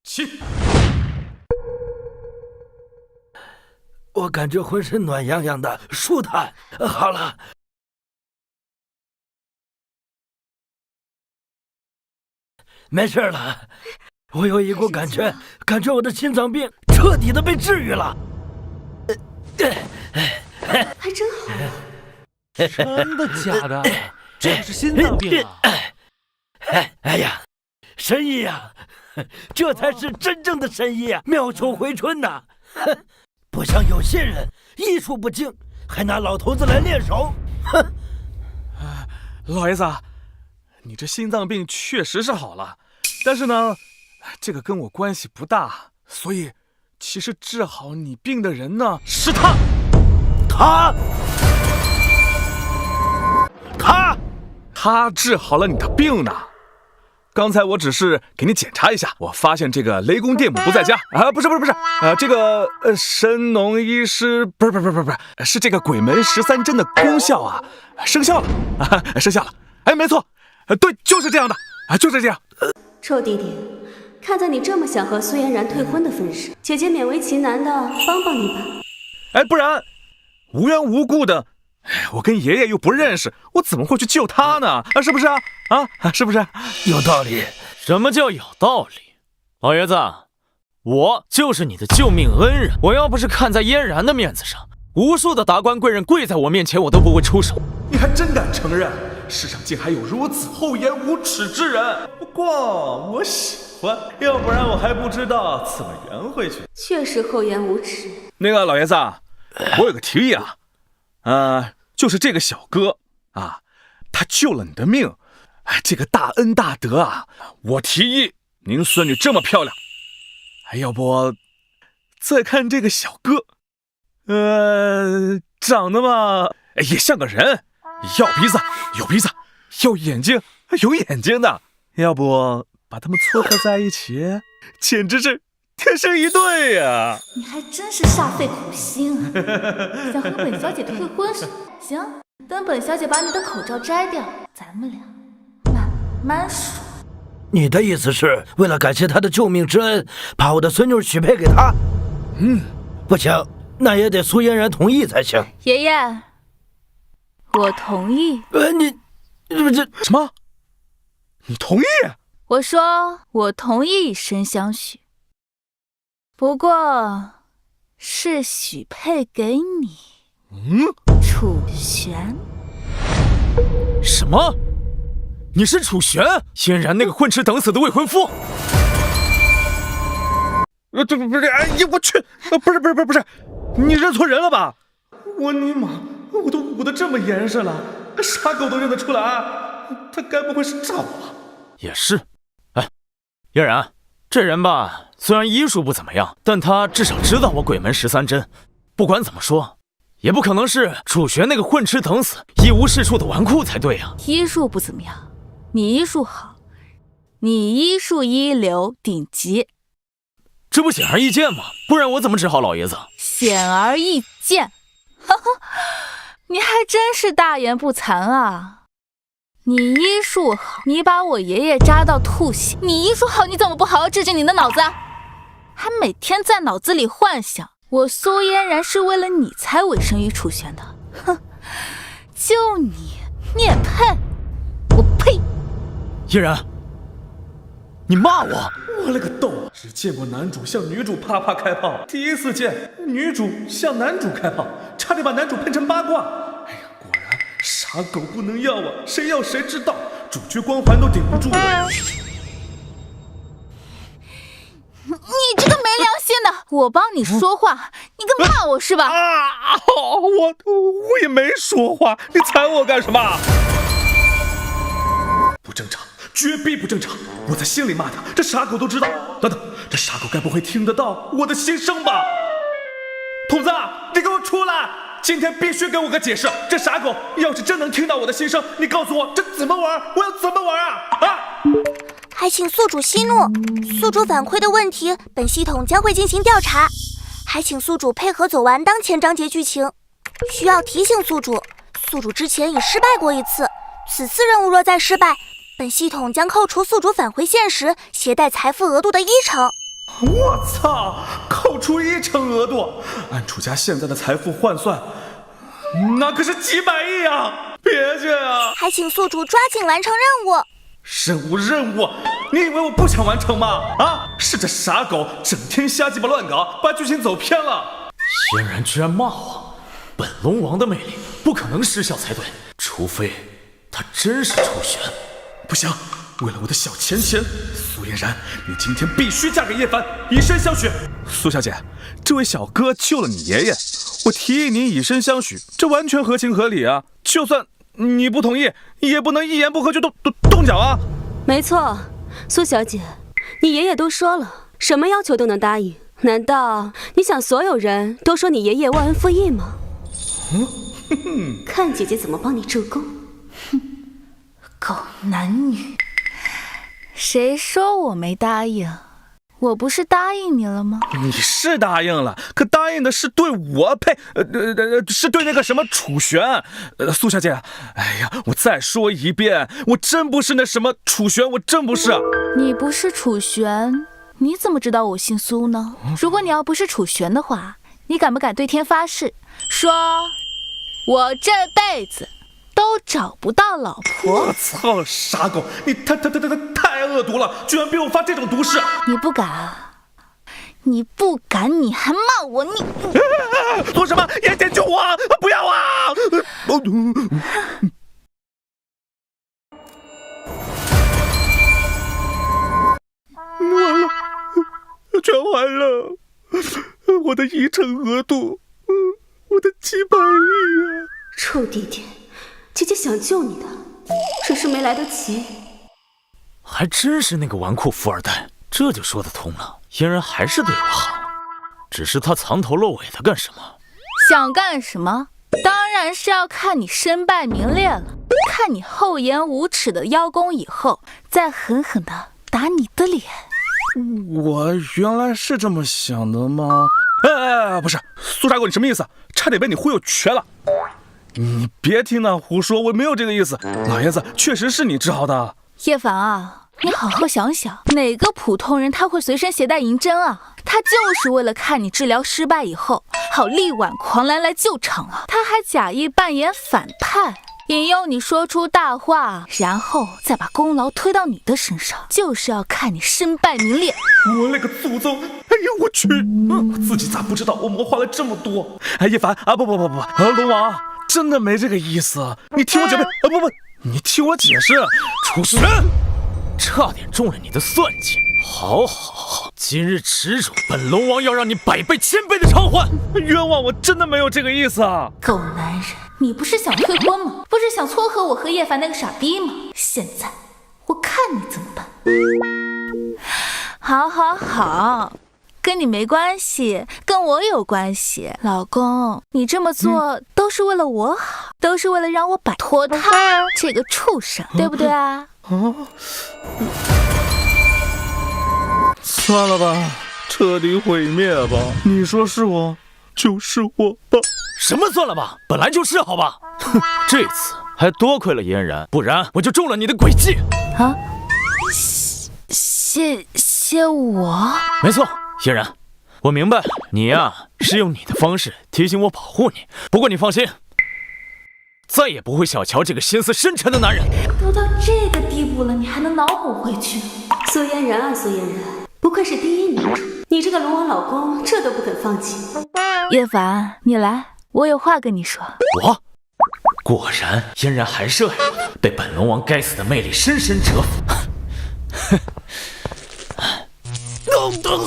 起！我感觉浑身暖洋洋的，舒坦。好了，没事了。我有一股感觉我的心脏病彻底的被治愈了。还真好。真的假的？这不是心脏病啊！哎呀，神医呀，这才是真正的神医啊！妙手回春呐！不像有些人医术不精，还拿老头子来练手。哼！老爷子，你这心脏病确实是好了，但是呢，这个跟我关系不大，所以其实治好你病的人呢是他。他治好了你的病呢。刚才我只是给你检查一下，我发现这个雷公电母不在家啊，不是，这个神农医师不是，是这个鬼门13针的功效啊，生效了，哎，没错，对，就是这样的啊，就是这样。臭弟弟，看在你这么想和苏嫣然退婚的份上，姐姐勉为其难的帮帮你吧。哎，不然无缘无故的。我跟爷爷又不认识，我怎么会去救他呢？是不是啊？是不是？有道理。什么叫有道理？老爷子，我就是你的救命恩人。我要不是看在嫣然的面子上，无数的达官贵人跪在我面前，我都不会出手。你还真敢承认？世上竟还有如此厚颜无耻之人！逛，我喜欢，要不然我还不知道怎么圆回去。确实厚颜无耻。那个老爷子，我有个提议啊，就是这个小哥啊，他救了你的命，这个大恩大德啊，我提议您孙女这么漂亮，要不再看这个小哥，长得嘛也像个人，要鼻子有鼻子，有眼睛有眼睛的，要不把他们撮合在一起，简直是天生一对呀！你还真是煞费苦心，想和本小姐退婚是？行，等本小姐把你的口罩摘掉，咱们俩慢慢说。你的意思是为了感谢他的救命之恩，把我的孙女许配给他？不行，那也得苏嫣然同意才行。爷爷，我同意。什么？你同意？我说我同意以身相许，不过是许配给你。楚玄。什么？你是楚玄？嫣然那个混吃等死的未婚夫？这不是，哎呀，我去，不是，你认错人了吧？我尼玛，我都捂得这么严实了，傻狗都认得出来，他该不会是找我？也是。嫣然，这人吧，虽然医术不怎么样，但他至少知道我鬼门13针。不管怎么说，也不可能是楚玄那个混吃等死、一无是处的纨绔才对呀。医术不怎么样，你医术好，你医术一流顶级。这不显而易见吗？不然我怎么治好老爷子？显而易见，你还真是大言不惭啊！你医术好，你把我爷爷扎到吐血；你医术好，你怎么不好好治治你的脑子？还每天在脑子里幻想我苏嫣然是为了你才委身于楚玄的，哼！就你也配？我呸！嫣然，你骂我？我勒个豆！只见过男主向女主啪啪开炮，第一次见女主向男主开炮，差点把男主喷成八卦。哎呀，果然傻狗不能要啊！谁要谁知道，主角光环都顶不住。你这个没良心的！我帮你说话，你跟骂我是吧？我也没说话，你踩我干什么？不正常，绝逼不正常！我在心里骂他，这傻狗都知道。等等，这傻狗该不会听得到我的心声吧？筒子，你给我出来！今天必须给我个解释。这傻狗要是真能听到我的心声，你告诉我这怎么玩？我要怎么玩啊？还请宿主息怒，宿主反馈的问题，本系统将会进行调查。还请宿主配合走完当前章节剧情。需要提醒宿主，宿主之前已失败过一次，此次任务若再失败，本系统将扣除宿主返回现实携带财富额度的1成。我操！扣除1成额度，按楚家现在的财富换算，那可是几百亿啊！别介啊！还请宿主抓紧完成任务。任务，你以为我不想完成吗？是这傻狗整天瞎鸡巴乱搞，把剧情走偏了。嫣然居然骂我，本龙王的魅力不可能失效才对，除非他真是楚玄。不行，为了我的小钱钱，苏嫣然，你今天必须嫁给叶凡，以身相许。苏小姐，这位小哥救了你爷爷，我提议你以身相许，这完全合情合理啊！就算你不同意，也不能一言不合就动脚啊！没错，苏小姐，你爷爷都说了，什么要求都能答应。难道你想所有人都说你爷爷忘恩负义吗？看姐姐怎么帮你助攻。狗男女，谁说我没答应？我不是答应你了吗？你是答应了，可答应的是对我，是对那个什么楚玄。苏小姐，哎呀，我再说一遍，我真不是那什么楚玄，我真不是。你不是楚玄，你怎么知道我姓苏呢？如果你要不是楚玄的话，你敢不敢对天发誓，说我这辈子都找不到老婆？我操，傻狗，你太恶毒了，居然逼我发这种毒誓！你不敢啊？你不敢，你还骂我？你做什么？眼前救我！不要啊！额度，我的几百亿啊！臭弟弟，姐姐想救你的，只是没来得及。还真是那个纨绔富二代，这就说得通了。嫣然还是对我好，只是他藏头露尾的干什么？想干什么？当然是要看你身败名裂了，看你厚颜无耻的邀功以后，再狠狠的打你的脸。我原来是这么想的吗？不是，苏傻狗，你什么意思？差点被你忽悠瘸了。你别听他胡说，我没有这个意思。老爷子，确实是你治好的。叶凡啊，你好好想想，哪个普通人他会随身携带银针啊？他就是为了看你治疗失败以后，好力挽狂澜来救场啊！他还假意扮演反派，引诱你说出大话，然后再把功劳推到你的身上，就是要看你身败名裂。我勒个祖宗！哎呦我去！我自己咋不知道我谋划了这么多？叶凡啊，不，龙王真的没这个意思，你听我解释你听我解释。楚玄，差点中了你的算计。好，今日耻辱，本龙王要让你100倍1000倍的偿还。冤枉，我真的没有这个意思啊！狗男人，你不是想退婚吗？不是想撮合我和叶凡那个傻逼吗？现在我看你怎么办。好，跟你没关系，跟我有关系。老公，你这么做都是为了我好，都是为了让我摆脱他这个畜生，对不对啊？算了吧，彻底毁灭吧。你说是我，就是我吧。什么算了吧？本来就是好吧。哼，这次还多亏了嫣然，不然我就中了你的诡计啊！谢我？没错，嫣然，我明白你呀是用你的方式提醒我保护你。不过你放心，再也不会小瞧这个心思深沉的男人。都到这个地步了，你还能脑补回去？苏嫣然啊，苏嫣然，不愧是第一女主，你这个龙王老公这都不肯放弃。叶凡，你来，我有话跟你说。我果然，嫣然还是爱我的，被本龙王该死的魅力深深折服。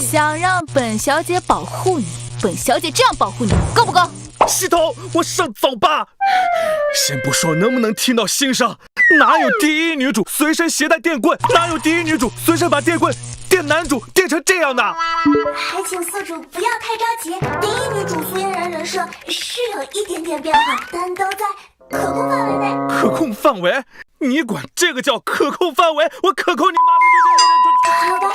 想让本小姐保护你，本小姐这样保护你，够不够？系统，我上早吧。先不说能不能听到心声，哪有第一女主随身携带电棍？哪有第一女主随身把电棍电男主电成这样的？还请宿主不要太着急，第一女主苏嫣然人设是有一点点变化，但都在可控范围内。可控范围？你管这个叫可控范围？我可控你妈的！好的，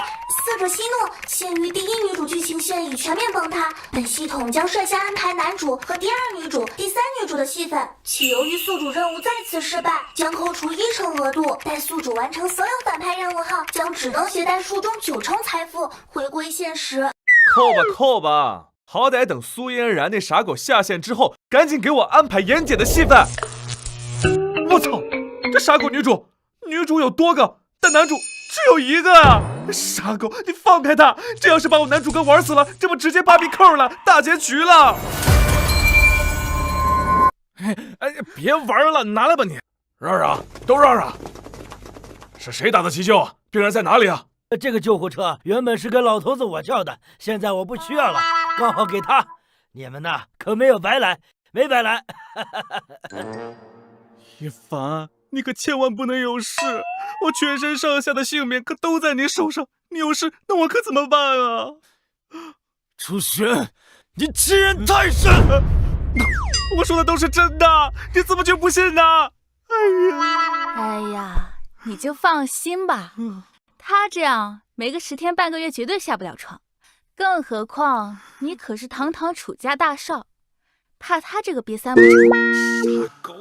宿主息怒，鉴于第一女主剧情线已全面崩塌，本系统将率先安排男主和第二女主、第三女主的戏份，且由于宿主任务再次失败，将扣除1成额度。待宿主完成所有反派任务后，将只能携带书中9成财富，回归现实。扣吧，好歹等苏嫣然那傻狗下线之后，赶紧给我安排妍姐的戏份。我操，这傻狗女主有多个，但男主只有一个啊！傻狗，你放开他！这要是把我男主给玩死了，这不直接芭比扣了，大结局了！别玩了，拿来吧你！让让，都让让！是谁打的急救？病人在哪里啊？这个救护车原本是给老头子我叫的，现在我不需要了，刚好给他。你们呐，可没有白来，没白来。叶凡，你可千万不能有事，我全身上下的性命可都在你手上，你有事，那我可怎么办啊？楚玄，你欺人太甚！我说的都是真的，你怎么就不信呢？哎呀，你就放心吧，他这样没个10天半个月绝对下不了床，更何况你可是堂堂楚家大少，怕他这个瘪三不成？傻狗，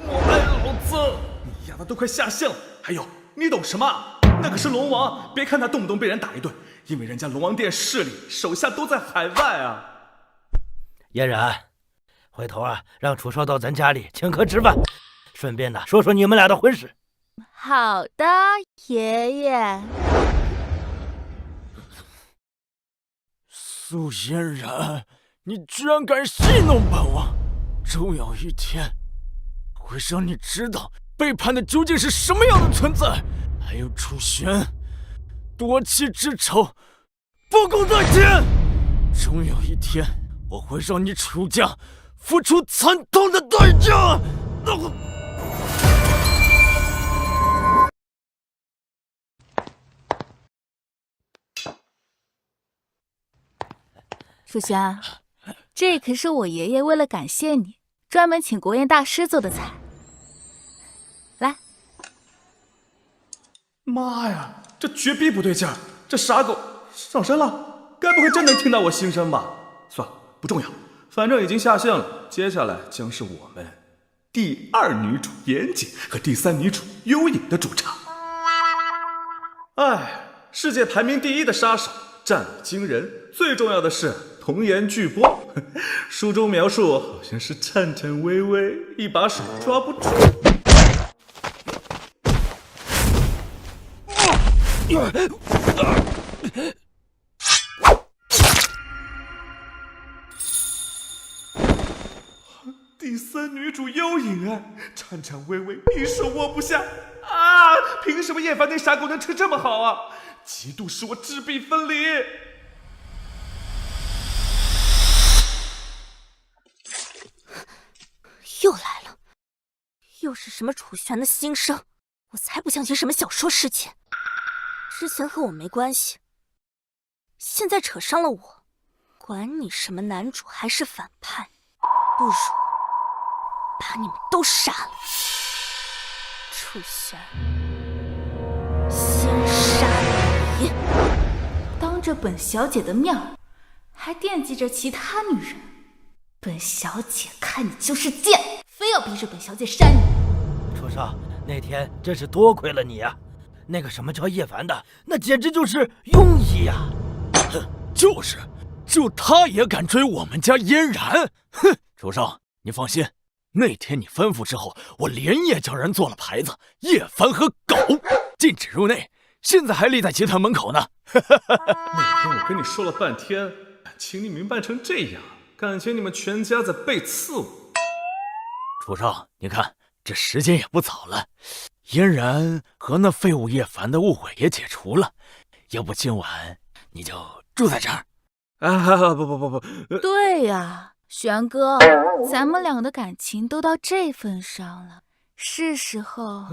我爱老子！你丫的都快下线了，还有你懂什么？那可是龙王，别看他动不动被人打一顿，因为人家龙王殿势力手下都在海外啊。嫣然，回头啊，让楚少到咱家里请客吃饭，顺便呢说说你们俩的婚事。好的，爷爷。苏嫣然，你居然敢戏弄本王！终有一天，会让你知道背叛的究竟是什么样的存在。还有楚玄，夺妻之仇，不共戴天。终有一天，我会让你楚家付出惨痛的代价！楚玄，这可是我爷爷为了感谢你，专门请国宴大师做的菜。来，妈呀，这绝逼不对劲儿！这傻狗上身了，该不会真能听到我心声吧？算了，不重要，反正已经下线了。接下来将是我们第2女主严谨和第3女主幽影的主场。哎，世界排名第1的杀手，战力惊人，最重要的是童颜巨波。书中描述好像是颤颤巍巍，一把手抓不住。第3女主幽影啊，颤颤巍巍，一手握不下啊！凭什么叶凡那傻狗能吃这么好啊？嫉妒使我质壁分离。又来了，又是什么楚玄的心声？我才不相信什么小说世界。之前和我没关系，现在扯上了我，管你什么男主还是反派，不如把你们都杀了。楚玄，先杀你！当着本小姐的面儿，还惦记着其他女人，本小姐看你就是贱，非要逼着本小姐删你。楚少，那天真是多亏了你呀！那个什么叫叶凡的，那简直就是庸医呀！就是，就他也敢追我们家嫣然！哼，楚少，你放心，那天你吩咐之后，我连夜叫人做了牌子，叶凡和狗禁止入内，现在还立在集团门口呢。那天我跟你说了半天，请你明白成这样，感情你们全家在背刺我。楚少，你看这时间也不早了，嫣然和那废物叶凡的误会也解除了，要不今晚你就住在这儿？啊，不，对呀，玄哥，咱们俩的感情都到这份上了，是时候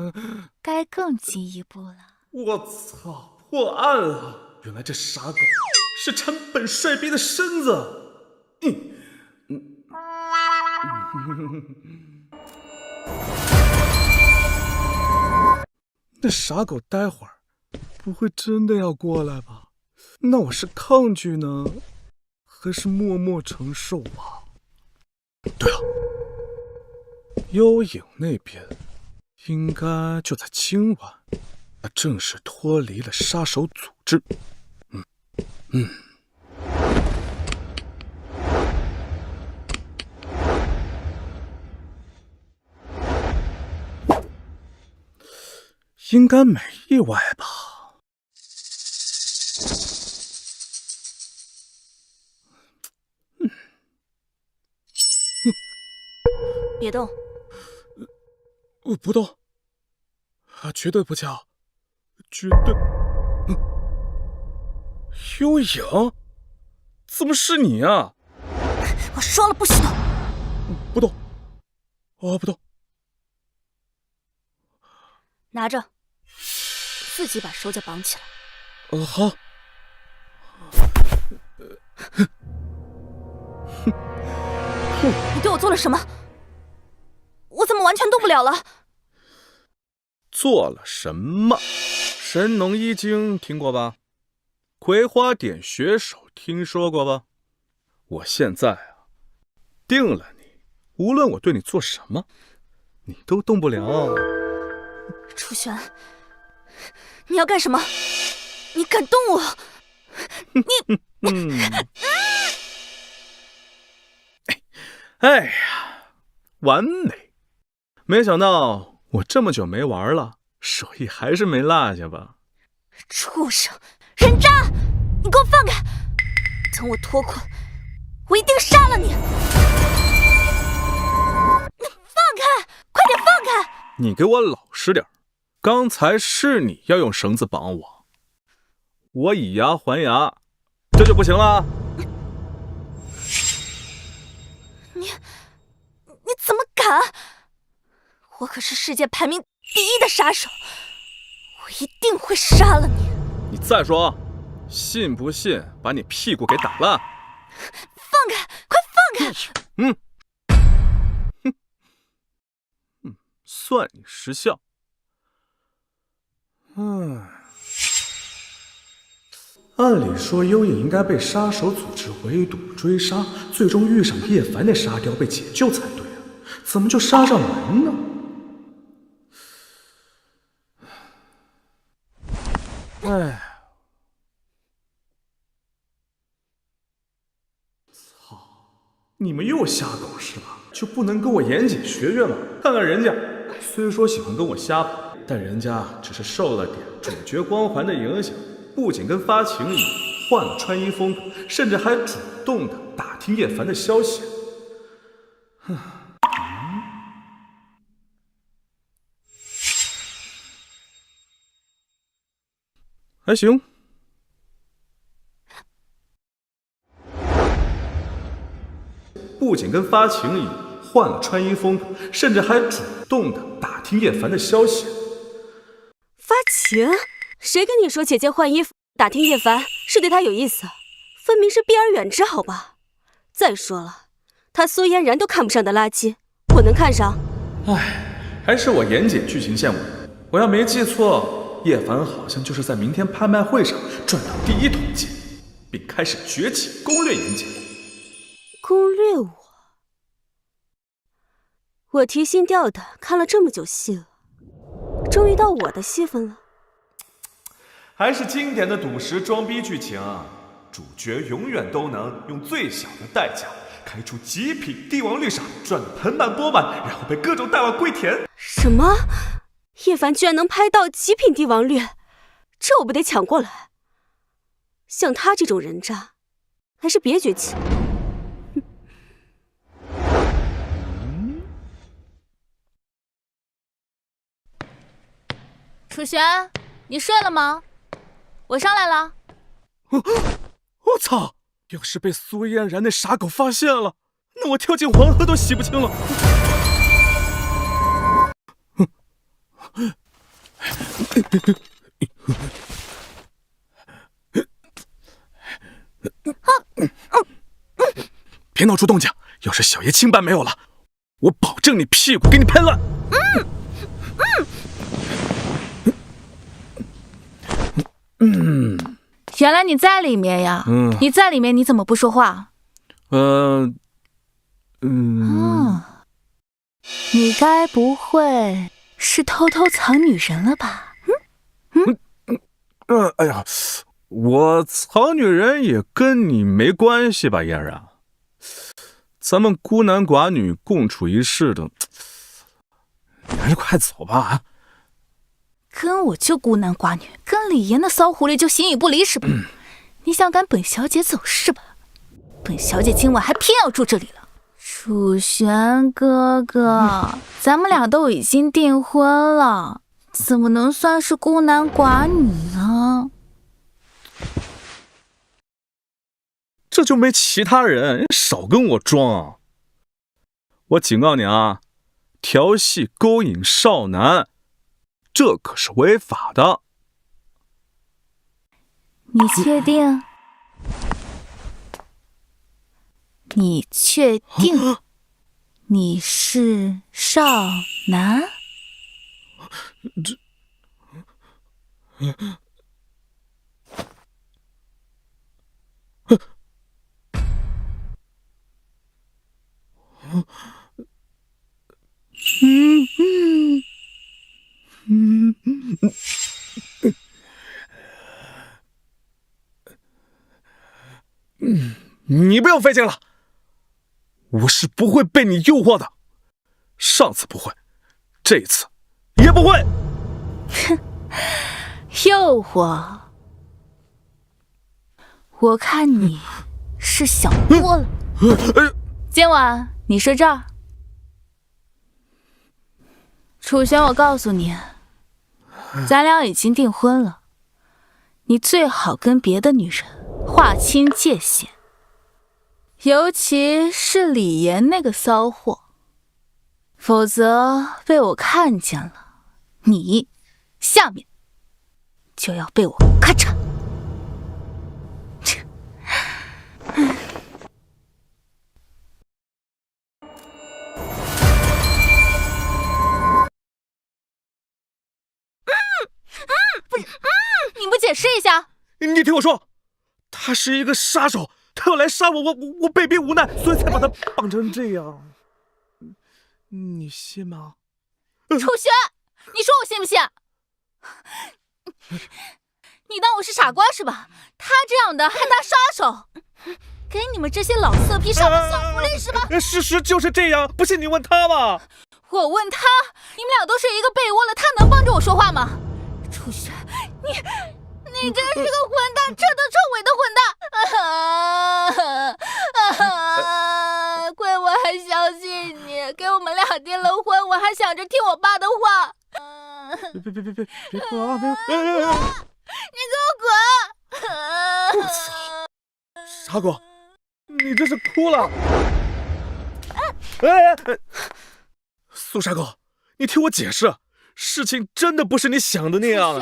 该更进一步了。我操，破案了！原来这傻狗是馋本帅逼的身子。那傻狗待会儿不会真的要过来吧？那我是抗拒呢，还是默默承受啊？对了，幽影那边应该就在今晚，他正式脱离了杀手组织。应该没意外吧？别动！我不动，啊，绝对不叫，绝对。幽影，怎么是你啊？我说了不许动！不动，我不动。拿着，自己把手脚绑起来。好。你对我做了什么？我怎么完全动不了了？做了什么？神农一经听过吧？葵花点穴手听说过吧？我现在啊，定了你，无论我对你做什么，你都动不了。楚玄，你要干什么？你敢动我？你哎呀，完美！没想到我这么久没玩了，手艺还是没落下吧？畜生，人渣！你给我放开！等我脱困，我一定杀了你！你放开！快点放开！你给我老实点，刚才是你要用绳子绑我，我以牙还牙，这就不行了？你怎么敢？我可是世界排名第1的杀手，我一定会杀了你！你再说，信不信把你屁股给打烂？放开，快放开！算你识相。按理说幽影应该被杀手组织围堵追杀，最终遇上叶凡那沙雕被解救才对啊，怎么就杀上门呢？哎，操！你们又瞎搞是吧？就不能跟我严谨学学吗？看看人家，虽说喜欢跟我瞎跑，但人家只是受了点主角光环的影响，不仅跟发情一样换了穿衣风格，甚至还主动的打听叶凡的消息。还行。不仅跟发情一样换了穿衣风格，甚至还主动的打听叶凡的消息。发情？谁跟你说姐姐换衣服打听叶凡是对他有意思？分明是避而远之，好吧？再说了，他苏嫣然都看不上的垃圾，我能看上？还是我言解剧情线我要没记错，叶凡好像就是在明天拍卖会上赚到第1桶金，并开始崛起攻略言解。攻略我？我提心吊胆看了这么久戏了，终于到我的戏份了。还是经典的赌石装逼剧情，主角永远都能用最小的代价开出极品帝王绿茶，赚得盆满钵满，然后被各种大碗跪舔。什么？叶凡居然能拍到极品帝王绿，这我不得抢过来？像他这种人渣，还是别崛起。楚璇，你睡了吗？我上来了。我操！要是被苏嫣然那傻狗发现了，那我跳进黄河都洗不清了。别闹出动静，要是小爷清白没有了，我保证你屁股给你拍烂。原来你在里面呀！你在里面，你怎么不说话？你该不会是偷偷藏女人了吧？哎呀，我藏女人也跟你没关系吧，嫣然？咱们孤男寡女共处一室的，你还是快走吧啊！跟我就孤男寡女，跟李岩那骚狐狸就形影不离是吧？你想赶本小姐走是吧？本小姐今晚还偏要住这里了。楚璇哥哥，咱们俩都已经订婚了，怎么能算是孤男寡女呢？这就没其他人，少跟我装！我警告你啊，调戏勾引少男，这可是违法的。你确定？你确定你是少男？你不用费劲了，我是不会被你诱惑的。上次不会，这次也不会。哼，诱惑？我看你是想多了。今晚你睡这儿。楚璇，我告诉你，咱俩已经订婚了，你最好跟别的女人划清界限。尤其是李岩那个骚货，否则被我看见了，你下面就要被我咔嚓。你不解释一下？你听我说，他是一个杀手，他要来杀我，我被逼无奈，所以才把他绑成这样。你信吗？楚玄，你说我信不信？你当我是傻瓜是吧？他这样的还当杀手，给你们这些老色批上门送福利是吧？事实就是这样，不信你问他吧。我问他，你们俩都睡一个被窝了，他能帮着我说话吗？楚玄，你真是个混蛋，彻头彻尾的混蛋！亏我还相信你，给我们俩订了婚，我还想着听我爸的话。别哭啊！你给我滚！我操！傻狗，你这是哭了？苏傻狗，你听我解释，事情真的不是你想的那样。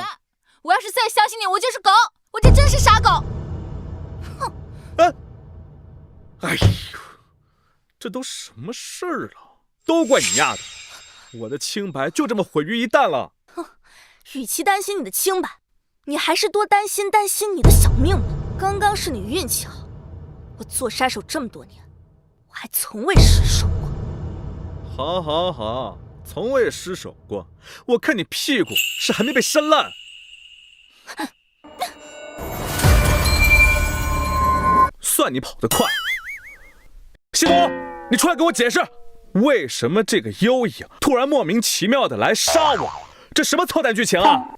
我要是再相信你，我就是狗，我这真是傻狗。哼！哎呦，这都什么事儿了？都怪你丫的！我的清白就这么毁于一旦了。哼，与其担心你的清白，你还是多担心你的小命吧。刚刚是你运气好，我做杀手这么多年，我还从未失手过。好，从未失手过。我看你屁股是还没被扇烂。算你跑得快。西多，你出来给我解释，为什么这个幽影突然莫名其妙的来杀我？这什么操蛋剧情啊！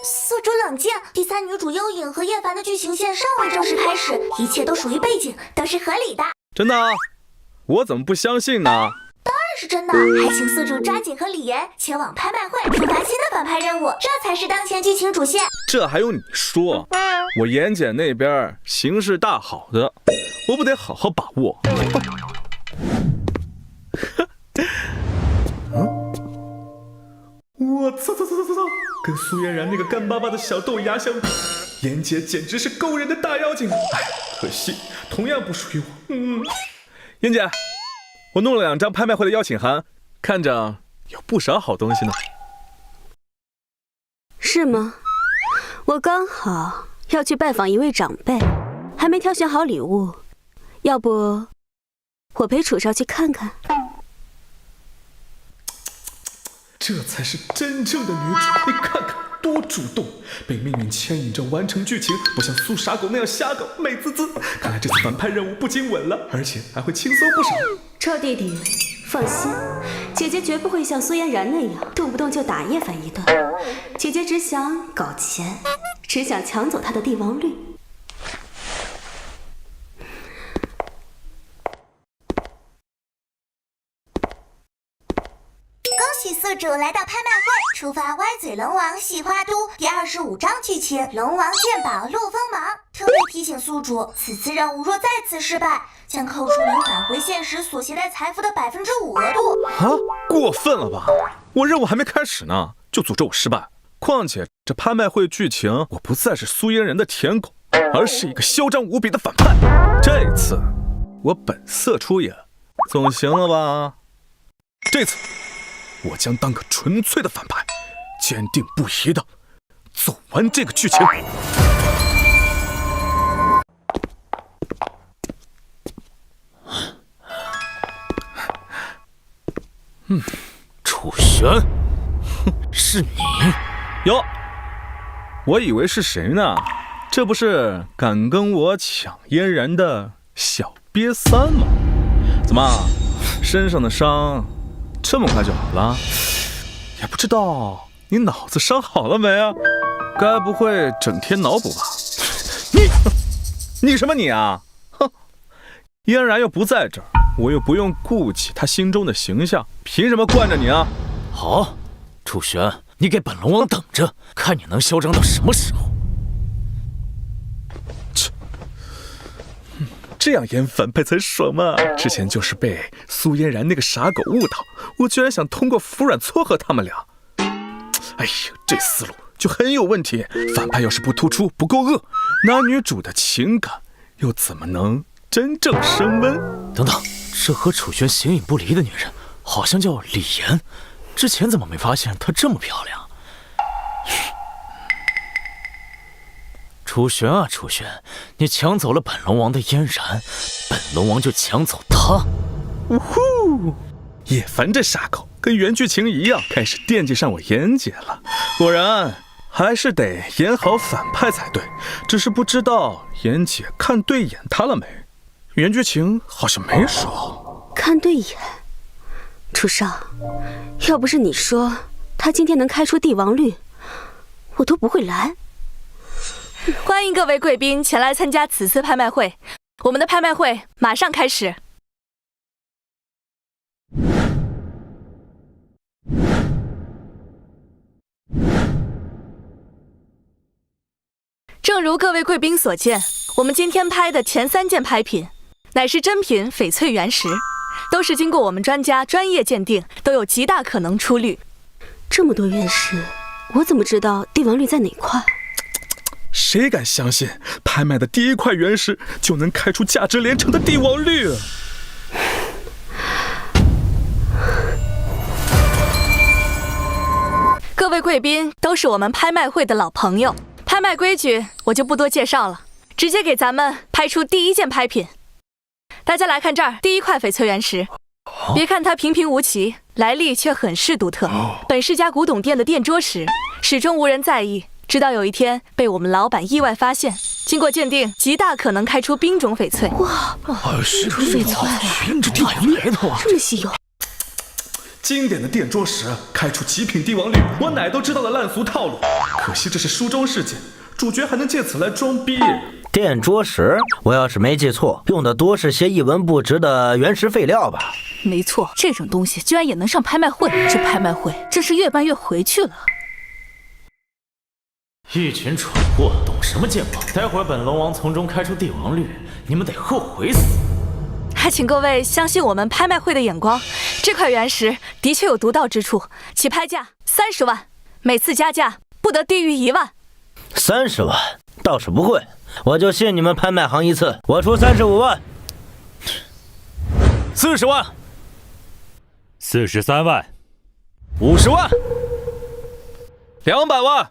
宿主冷静，第三女主幽影和叶凡的剧情线尚未正式开始，一切都属于背景，都是合理的。真的？我怎么不相信呢？当然是真的，还请宿主抓紧和李岩前往拍卖会触发新的反派任务，这才是当前剧情主线。这还用你说？我严姐那边形势大好的，我不得好好把握。我操！跟苏嫣然那个干巴巴的小豆芽相比，妍姐简直是勾人的大妖精。哎，可惜同样不属于我。妍姐，我弄了2张拍卖会的邀请函，看着有不少好东西呢。是吗？我刚好要去拜访一位长辈，还没挑选好礼物，要不我陪楚少去看看？这才是真正的女主，你看看多主动，被命运牵引着完成剧情，不像苏傻狗那样瞎搞美滋滋。看来这次反派任务不仅稳了，而且还会轻松不少。臭弟弟，放心，姐姐绝不会像苏嫣然那样动不动就打叶凡一顿。姐姐只想搞钱，只想抢走他的帝王绿。恭喜宿主来到拍卖会，触发歪嘴龙王戏花都第25章剧情，龙王鉴宝路锋芒。特别提醒宿主，此次任务若再次失败，将扣除您返回现实所携带财富的5%额度。啊，过分了吧！我任务还没开始呢，就诅咒我失败。况且这拍卖会剧情，我不再是苏嫣然的舔狗，而是一个嚣张无比的反派。这次我本色出演，总行了吧？这次我将当个纯粹的反派，坚定不移的走完这个剧情。楚玄，是你？哟，我以为是谁呢？这不是敢跟我抢嫣然的小瘪三吗？怎么，身上的伤这么快就好了？也不知道你脑子伤好了没啊？该不会整天脑补吧？你什么你啊？哼！嫣然又不在这儿，我又不用顾及他心中的形象，凭什么惯着你啊？好，楚玄，你给本龙王等着，看你能嚣张到什么时候！这样演反派才爽嘛！之前就是被苏嫣然那个傻狗误导，我居然想通过服软撮合他们俩。哎呀，这思路就很有问题。反派要是不突出、不够恶，男女主的情感又怎么能真正升温？等等，这和楚轩形影不离的女人，好像叫李妍。之前怎么没发现她这么漂亮？楚轩啊，楚轩，你抢走了本龙王的嫣然，本龙王就抢走她。呜呼！叶凡这傻狗跟原剧情一样，开始惦记上我妍姐了。果然还是得演好反派才对，只是不知道妍姐看对眼他了没？原剧情好像没说。看对眼，楚少，要不是你说他今天能开出帝王绿，我都不会来。欢迎各位贵宾前来参加此次拍卖会，我们的拍卖会马上开始。正如各位贵宾所见，我们今天拍的前3件拍品，乃是真品翡翠原石，都是经过我们专家专业鉴定，都有极大可能出绿。这么多原石，我怎么知道帝王绿在哪块？谁敢相信拍卖的第1块原石就能开出价值连城的帝王绿？各位贵宾都是我们拍卖会的老朋友，拍卖规矩我就不多介绍了，直接给咱们拍出第1件拍品。大家来看这儿，第1块翡翠原石，别看它平平无奇，来历却很是独特。本是家古董店的垫桌石，始终无人在意，直到有一天被我们老板意外发现，经过鉴定，极大可能开出冰种翡翠。哇，是翡翠，这地方来头啊！这么稀有。经典的垫桌石开出极品帝王绿，我奶都知道的烂俗套路。可惜这是书中事件，主角还能借此来装逼。垫桌石，我要是没记错，用的多是些一文不值的原石废料吧？没错，这种东西居然也能上拍卖会，这拍卖会真是越办越回去了。一群蠢货，懂什么鉴宝？待会儿本龙王从中开出帝王绿，你们得后悔死！还请各位相信我们拍卖会的眼光，这块原石的确有独到之处，起拍价30万，每次加价不得低于1万。30万倒是不贵，我就信你们拍卖行一次，我出35万。40万，43万，50万，200万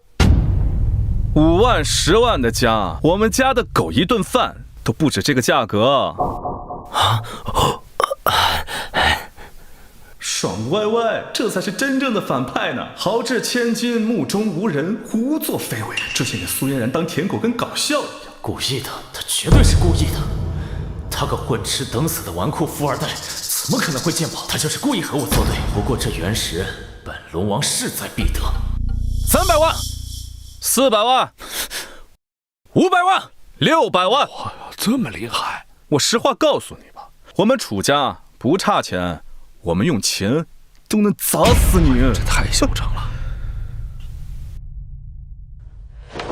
，5万、10万的加，我们家的狗一顿饭都不止这个价格。爽歪歪，这才是真正的反派呢！豪掷千金，目中无人，胡作非为，之前给苏嫣然当舔狗跟搞笑一样。故意的，他绝对是故意的。他个混吃等死的纨绔富二代，怎么可能会鉴宝？他就是故意和我作对。不过这原石，本龙王势在必得。300万，400万，500万，600万。哇，这么厉害！我实话告诉你吧，我们楚家不差钱，我们用钱都能砸死你。这太嚣张了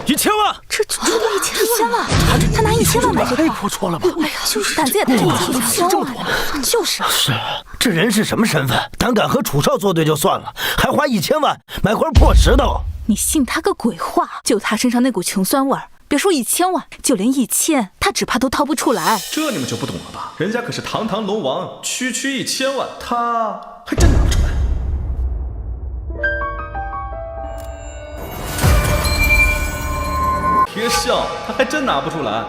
！1000万，这出到1000万，他拿1000万买这太阔绰了吧？哎呀，就是胆子也太大了，1000万，就是是，这人是什么身份？胆敢和楚少作对就算了，还花1000万买块破石头？你信他个鬼话！就他身上那股穷酸味儿，别说1000万，就连1000，他只怕都掏不出来。这你们就不懂了吧？人家可是堂堂龙王，区1000万，他还真拿不出来。别笑，他还真拿不出来。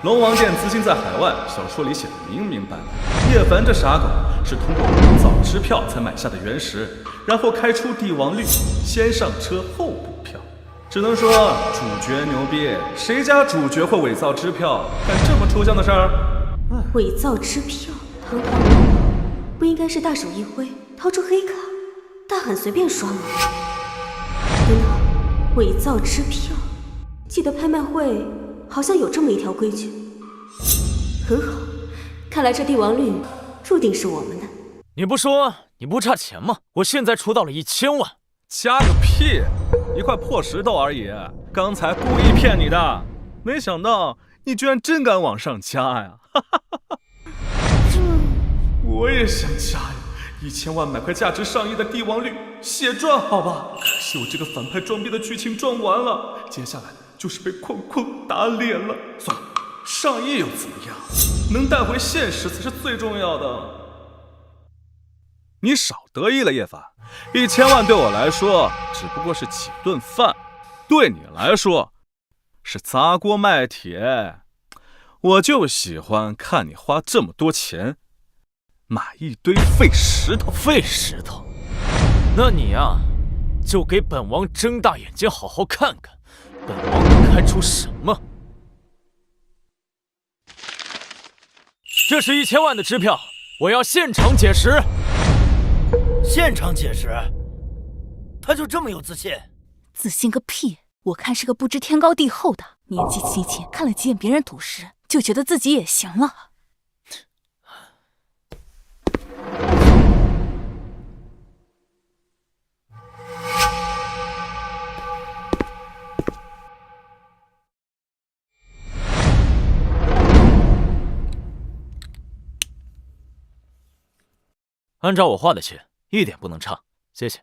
龙王殿资金在海外，小说里写的明明白白。叶凡这傻狗是通过伪造支票才买下的原石，然后开出帝王绿，先上车后补票。只能说主角牛逼，谁家主角会伪造支票，干这么抽象的事儿？伪造支票，堂堂不应该是大手一挥，掏出黑卡，大喊随便刷吗？等等，伪造支票，记得拍卖会好像有这么一条规矩。很好，看来这帝王绿注定是我们的。你不说你不差钱吗？我现在出到了1000万。加个屁！一块破石头而已，刚才故意骗你的，没想到你居然真敢往上加呀！我也想加呀！1000万买块价值上亿的帝王绿血赚，好吧？可惜我这个反派装逼的剧情装完了，接下来就是被哐哐打脸了。算了，上亿又怎么样？能带回现实才是最重要的。你少得意了，叶凡。1000万对我来说只不过是几顿饭，对你来说是砸锅卖铁。我就喜欢看你花这么多钱买一堆废石头。废石头？那你呀，就给本王睁大眼睛好好看看，本王能开出什么？这是1000万的支票，我要现场解释。现场解释？他就这么有自信？自信个屁！我看是个不知天高地厚的，年纪轻轻看了几眼别人赌石，就觉得自己也行了。按照我画的去，一点不能差，谢谢。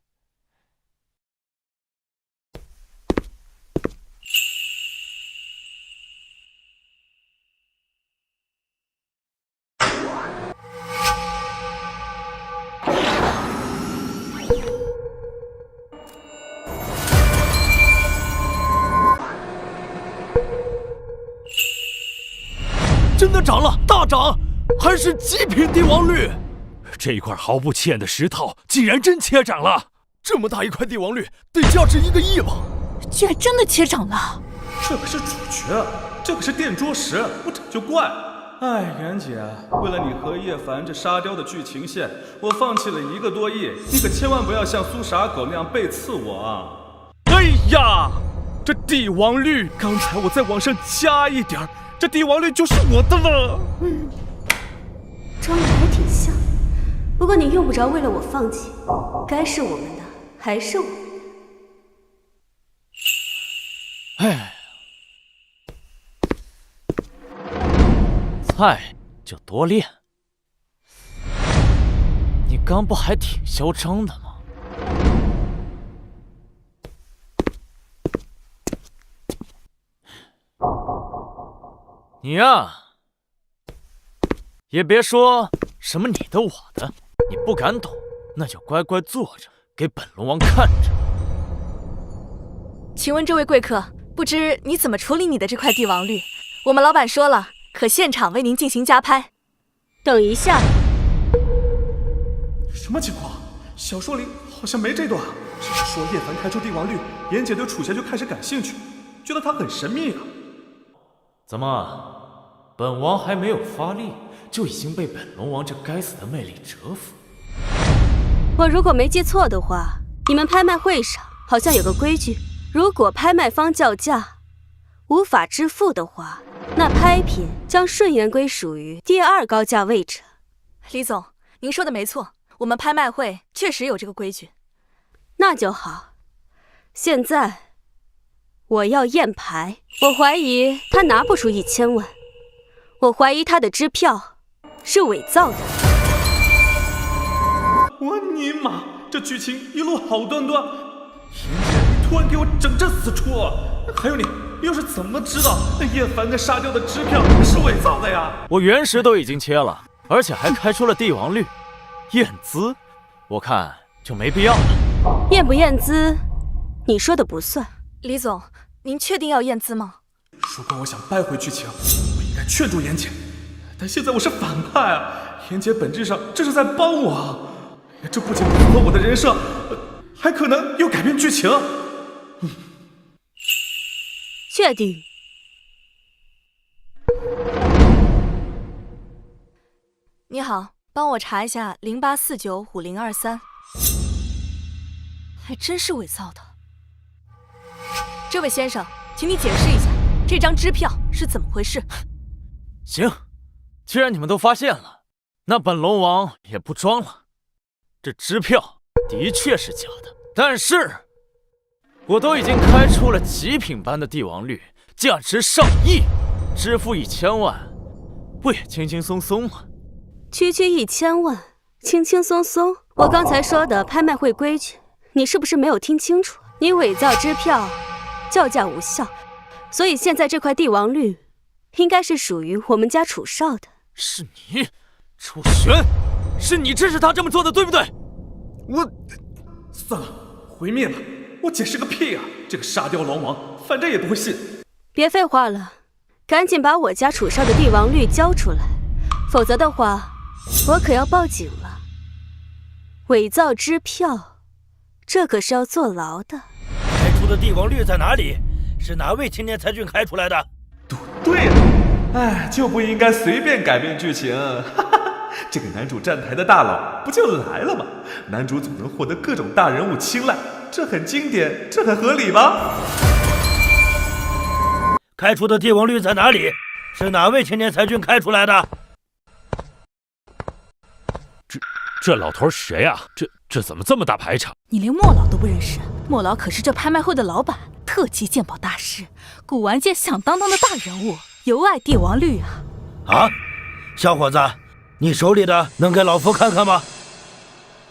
真的涨了，大涨，还是极品帝王绿。这一块毫不起眼的石头竟然真切涨了！这么大一块帝王绿，得价值1个亿吧？居然真的切涨了！这可是主角，这可是垫桌石，不涨就怪。哎，妍姐，为了你和叶凡这沙雕的剧情线，我放弃了1个多亿，你可千万不要像苏傻狗那样背刺我啊！哎呀，这帝王绿，刚才我再往上加一点，这帝王绿就是我的了。装的还挺像。不过你用不着为了我放弃，该是我们的还是我。哎，菜就多练。你刚不还挺嚣张的吗？你呀，也别说什么你的我的。你不敢懂，那就乖乖坐着，给本龙王看着。请问这位贵客，不知你怎么处理你的这块帝王绿？我们老板说了，可现场为您进行加拍。等一下，什么情况？小说里好像没这段，只是说叶凡开出帝王绿，妍姐对楚乔就开始感兴趣，觉得他很神秘啊。怎么，本王还没有发力，就已经被本龙王这该死的魅力折服？我如果没记错的话，你们拍卖会上好像有个规矩，如果拍卖方叫价无法支付的话，那拍品将瞬间归属于第2高价位者。李总，您说的没错，我们拍卖会确实有这个规矩。那就好。现在我要验牌，我怀疑他拿不出1000万，我怀疑他的支票是伪造的。我尼玛，这剧情一路好端端，妍姐你突然给我整这死出，还有你又是怎么知道那叶凡那沙雕的支票是伪造的呀？我原石都已经切了，而且还开出了帝王绿，验资，我看就没必要了。验不验资，你说的不算。李总，您确定要验资吗？如果我想掰回剧情，我应该劝住妍姐，但现在我是反派啊，妍姐本质上这是在帮我啊，这不仅不符合我的人设，还可能又改变剧情。确定。你好，帮我查一下08495023，还真是伪造的。这位先生，请你解释一下这张支票是怎么回事。行，既然你们都发现了，那本龙王也不装了。这支票的确是假的，但是我都已经开出了极品般的帝王绿，价值上亿，支付1000万，不也轻轻松松吗？区区1000万，轻轻松松。我刚才说的拍卖会规矩，你是不是没有听清楚？你伪造支票，叫价无效，所以现在这块帝王绿应该是属于我们家楚少的。是你，楚玄，是你支持他这么做的，对不对？我算了，毁灭吧！我解释个屁啊！这个沙雕龙王，反正也不会信。别废话了，赶紧把我家楚少的帝王绿交出来，否则的话，我可要报警了。伪造支票，这可是要坐牢的。开出的帝王绿在哪里？是哪位青年才俊开出来的？对了，哎，就不应该随便改变剧情。哈哈，这个男主站台的大佬不就来了吗？男主总能获得各种大人物青睐，这很经典，这很合理吧？开出的帝王绿在哪里？是哪位青年才俊开出来的？这老头谁啊？这怎么这么大排场？你连莫老都不认识？莫老可是这拍卖会的老板，特级鉴宝大师，古玩界响当当的大人物，尤爱帝王绿啊！啊，小伙子，你手里的能给老夫看看吗？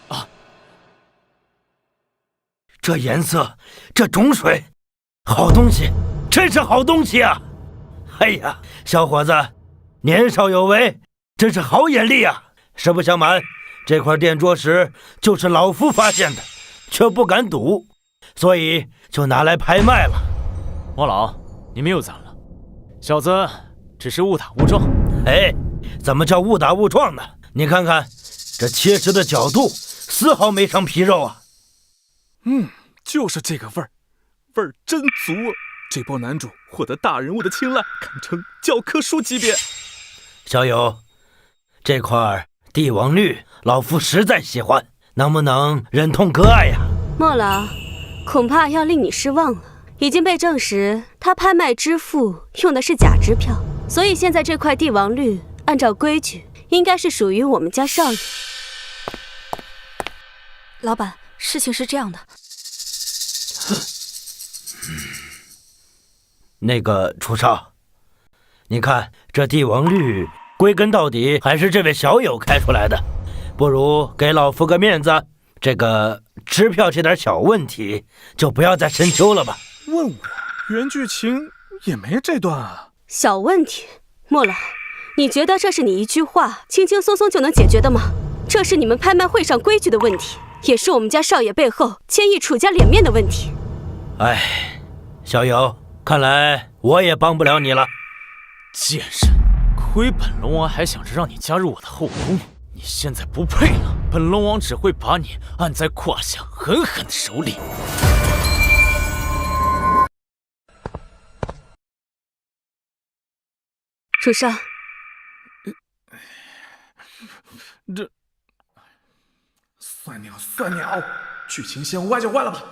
啊，这颜色，这种水，好东西，真是好东西啊！哎呀，小伙子，年少有为，真是好眼力啊！实不相瞒，这块垫桌石就是老夫发现的，却不敢赌，所以就拿来拍卖了。莫老，你们又怎么了？小子只是误打误撞。哎，怎么叫误打误撞呢？你看看这切石的角度，丝毫没伤皮肉啊！就是这个味儿，味儿真足。这波男主获得大人物的青睐，堪称教科书级别。小友，这块帝王绿，老夫实在喜欢，能不能忍痛割爱呀？莫老，恐怕要令你失望了。已经被证实，他拍卖支付用的是假支票，所以现在这块帝王绿，按照规矩，应该是属于我们家少爷。老板，事情是这样的。那个楚少，你看这帝王绿，归根到底还是这位小友开出来的，不如给老夫个面子，这个支票这点小问题就不要再深究了吧。问我原剧情也没这段啊。小问题，莫老，你觉得这是你一句话轻轻松松就能解决的吗？这是你们拍卖会上规矩的问题，也是我们家少爷背后牵一楚家脸面的问题。哎，小友，看来我也帮不了你了。贱人，亏本龙王还想着让你加入我的后宫，你现在不配了。本龙王只会把你按在胯下，狠狠的蹂躏。楚少，这算鸟，剧情先歪就歪了吧。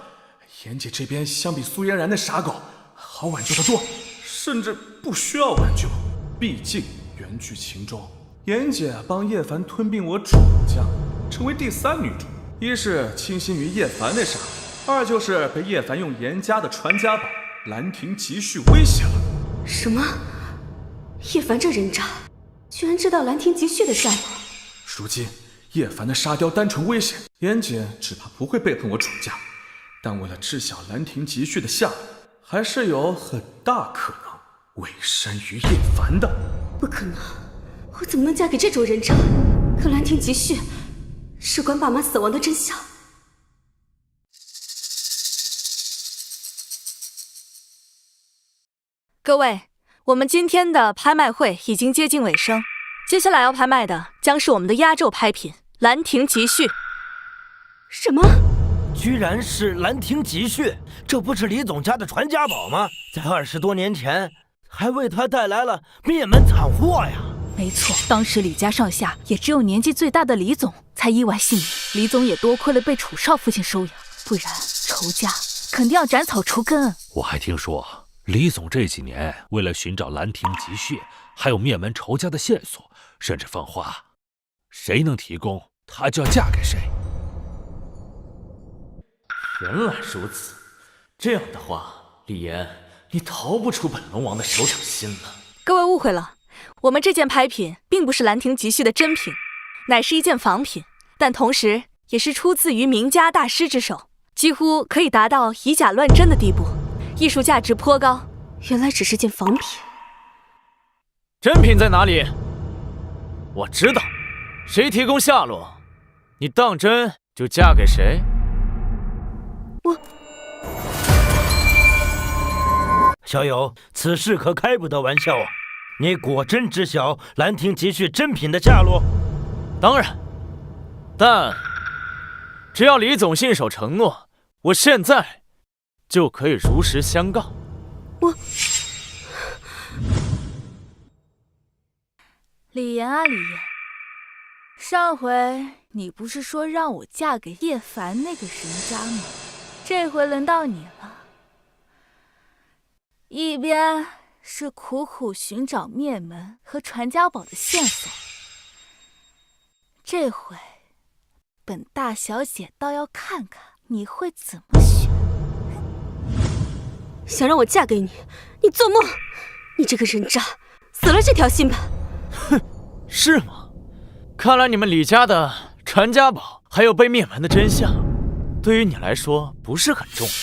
妍姐这边相比苏嫣然那傻狗好挽救的多，甚至不需要挽救。毕竟原剧情中，妍姐帮叶凡吞并我楚家，成为第3女主，一是倾心于叶凡那傻，二就是被叶凡用严家的传家宝兰亭集序威胁了。什么？叶凡这人渣，居然知道兰亭集序的下落。如今叶凡的沙雕单纯危险，妍姐只怕不会背叛我楚家，但为了知晓兰亭集序的下落，还是有很大可能委身于叶凡的。不可能，我怎么能嫁给这种人渣？可兰亭集序事关爸妈死亡的真相。各位，我们今天的拍卖会已经接近尾声，接下来要拍卖的将是我们的压轴拍品《兰亭集序》。什么？居然是兰亭集序，这不是李总家的传家宝吗？在20多年前，还为他带来了灭门惨祸呀！没错，当时李家上下也只有年纪最大的李总才意外幸免，李总也多亏了被楚少父亲收养，不然仇家肯定要斩草除根。我还听说李总这几年为了寻找兰亭集序，还有灭门仇家的线索，甚至放话，谁能提供，他就要嫁给谁。原来如此，这样的话，李岩，你逃不出本龙王的手掌心了。各位误会了，我们这件拍品并不是兰亭集序的真品，乃是一件仿品，但同时也是出自于名家大师之手，几乎可以达到以假乱真的地步，艺术价值颇高。原来只是件仿品。真品在哪里？我知道，谁提供下落，你当真就嫁给谁？小友，此事可开不得玩笑啊！你果真知晓兰亭集序真品的下落？当然，但只要李总信守承诺，我现在就可以如实相告。李岩啊，李岩，上回你不是说让我嫁给叶凡那个人渣吗？这回轮到你了。一边是苦苦寻找灭门和传家宝的线索，这回本大小姐倒要看看你会怎么选。想让我嫁给你，你做梦！你这个人渣，死了这条心吧！哼，是吗？看来你们李家的传家宝还有被灭门的真相，对于你来说不是很重要。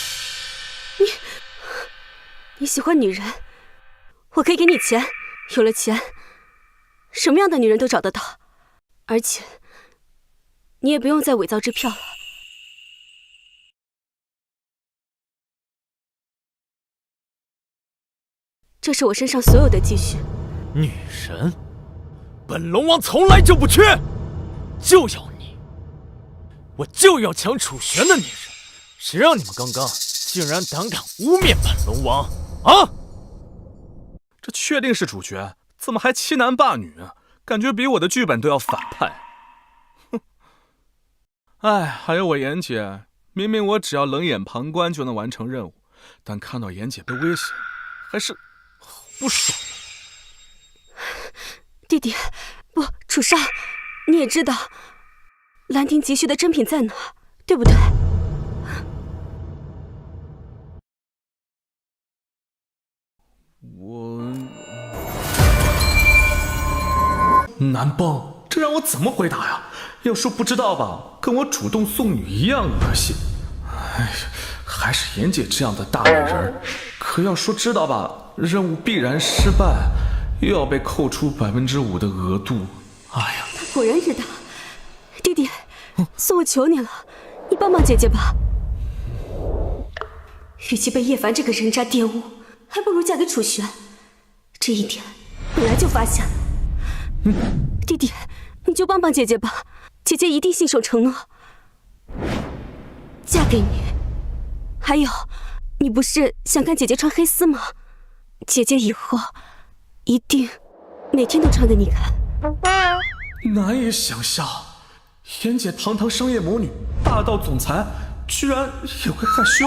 你喜欢女人，我可以给你钱，有了钱，什么样的女人都找得到，而且你也不用再伪造支票了。这是我身上所有的积蓄。女人，本龙王从来就不缺，就要你，我就要抢楚玄的女人，谁让你们刚刚竟然胆敢污蔑本龙王啊！这确定是主角，怎么还欺男霸女啊？感觉比我的剧本都要反派。哼！哎，还有我妍姐，明明我只要冷眼旁观就能完成任务，但看到妍姐被威胁，还是好不爽。弟弟，不，楚少，你也知道兰亭集序的真品在哪，对不对？难帮，这让我怎么回答呀？要说不知道吧，跟我主动送女一样恶心。哎，还是妍姐这样的大女人。可要说知道吧，任务必然失败，又要被扣除5%的额度。哎呀，他果然知道。弟弟，算我求你了，你帮帮姐姐吧。与其被叶凡这个人渣玷污，还不如嫁给楚玄。这一点本来就发现了。弟弟，你就帮帮姐姐吧，姐姐一定信守承诺，嫁给你。还有，你不是想看姐姐穿黑丝吗？姐姐以后一定每天都穿给你看。难以想象，妍姐堂堂商业魔女，霸道总裁，居然也会害羞。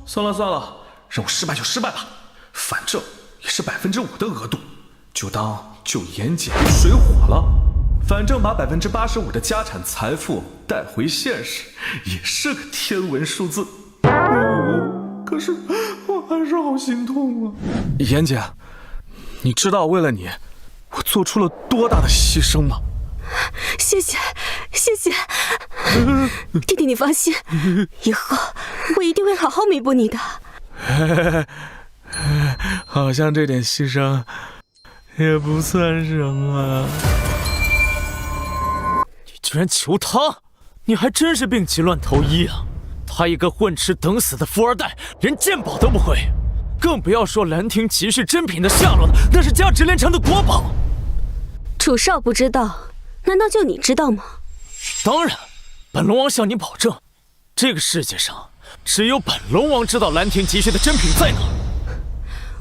算了算了，任务失败就失败吧，反正也是5%的额度，就当救妍姐于水火了。反正把85%的家产财富带回现实，也是个天文数字。可是我还是好心痛啊！妍姐，你知道为了你，我做出了多大的牺牲吗？谢谢，谢谢，弟弟你放心，以后我一定会好好弥补你的。好像这点牺牲也不算什么。你居然求他，你还真是病急乱投医啊！他一个混吃等死的富二代，连鉴宝都不会，更不要说兰亭集序真品的下落了，那是价值连城的国宝。楚少不知道，难道就你知道吗？当然，本龙王向你保证，这个世界上只有本龙王知道兰亭集序的真品在哪。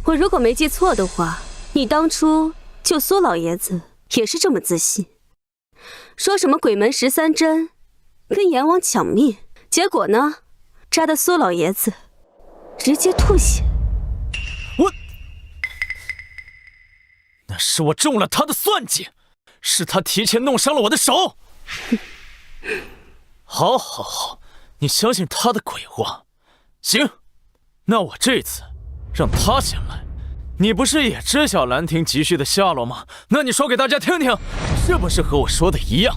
我如果没记错的话，你当初救苏老爷子也是这么自信，说什么鬼门13针跟阎王抢命，结果呢，扎的苏老爷子直接吐血。那是我中了他的算计，是他提前弄伤了我的手。好，好，好，你相信他的鬼话。行，那我这次让他先来，你不是也知晓兰亭集序的下落吗？那你说给大家听听，是不是和我说的一样？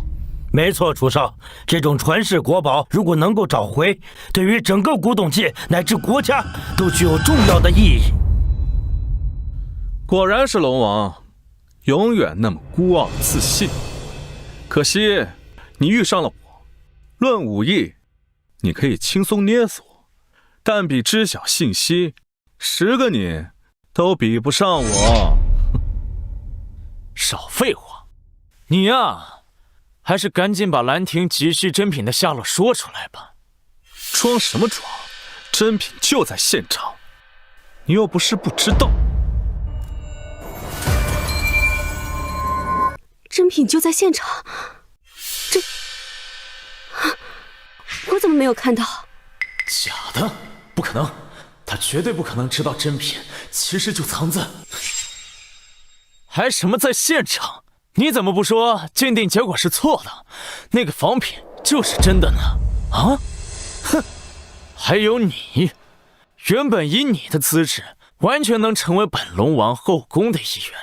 没错，楚少，这种传世国宝如果能够找回，对于整个古董界乃至国家都具有重要的意义。果然是龙王，永远那么孤傲自信。可惜你遇上了我，论武艺，你可以轻松捏死我，但比知晓信息，10个你都比不上我。少废话，你呀，还是赶紧把兰亭集序珍品的下落说出来吧。装什么装？珍品就在现场，你又不是不知道。珍品就在现场，我怎么没有看到？假的，不可能，他绝对不可能知道珍品其实就藏在……还什么在现场？你怎么不说鉴定结果是错的，那个仿品就是真的呢？啊？哼！还有你，原本以你的资质，完全能成为本龙王后宫的一员，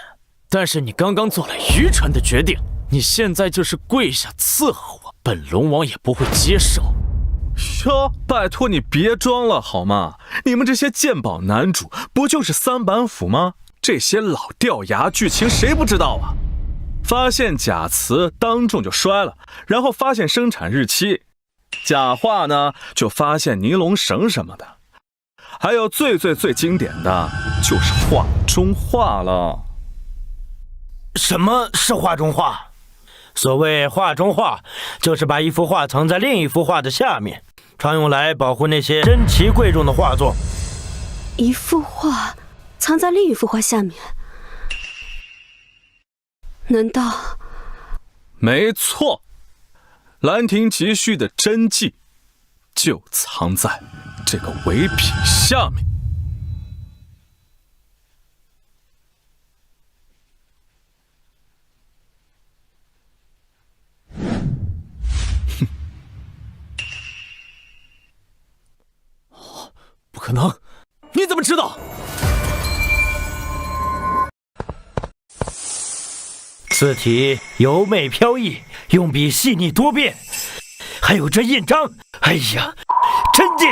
但是你刚刚做了愚蠢的决定，你现在就是跪下伺候我，本龙王也不会接受。哟，拜托你别装了好吗？你们这些鉴宝男主不就是三板斧吗？这些老掉牙剧情谁不知道啊？发现假瓷当众就摔了，然后发现生产日期，假画呢就发现尼龙绳什么的，还有最经典的就是画中画了。什么是画中画？所谓画中画，就是把一幅画藏在另一幅画的下面，常用来保护那些珍奇贵重的画作。一幅画藏在另一幅画下面，难道？没错，兰亭集序的真迹就藏在这个伪品下面。不可能！你怎么知道？字体柔美飘逸，用笔细腻多变，还有这印章，哎呀，真迹！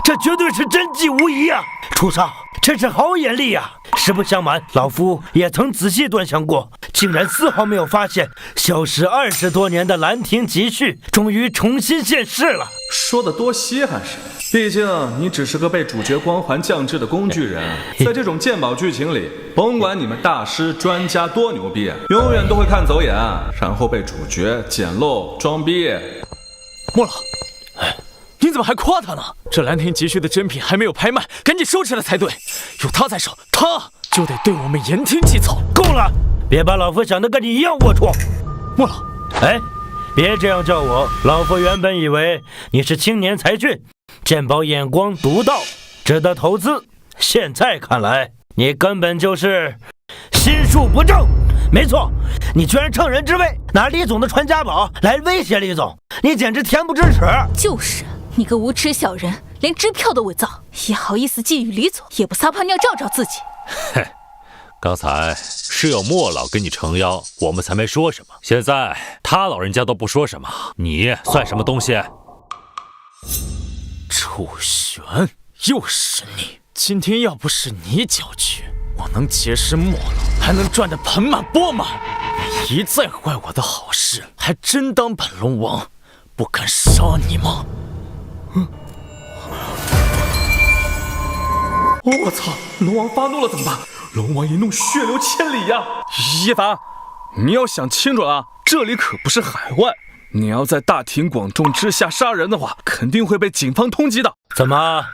这绝对是真迹无疑啊！楚少，真是好眼力呀！实不相瞒，老夫也曾仔细端详过，竟然丝毫没有发现消失20多年的兰亭集序终于重新现世了。说的多稀罕是？毕竟你只是个被主角光环降智的工具人，在这种鉴宝剧情里，甭管你们大师专家多牛逼，永远都会看走眼，然后被主角捡漏装逼。莫老，你怎么还夸他呢？这兰亭集序的珍品还没有拍卖，赶紧收起来才对。有他在手，他就得对我们言听计从。够了，别把老夫想得跟你一样龌龊。莫老，别这样叫我，老夫原本以为你是青年才俊，鉴宝眼光独到，值得投资。现在看来，你根本就是心术不正。没错，你居然乘人之危，拿李总的传家宝来威胁李总，你简直恬不知耻！就是你个无耻小人，连支票都伪造，也好意思觊觎李总，也不撒泡尿照照自己。嘿，刚才是有莫老跟你撑腰，我们才没说什么。现在他老人家都不说什么，你算什么东西？楚玄，又是你！今天要不是你搅局，我能结识莫老，还能赚得盆满钵满。你一再坏我的好事，还真当本龙王不敢杀你吗？我操！龙王发怒了怎么办？龙王一怒，血流千里呀！一凡，你要想清楚了，这里可不是海外。你要在大庭广众之下杀人的话，肯定会被警方通缉的。怎么，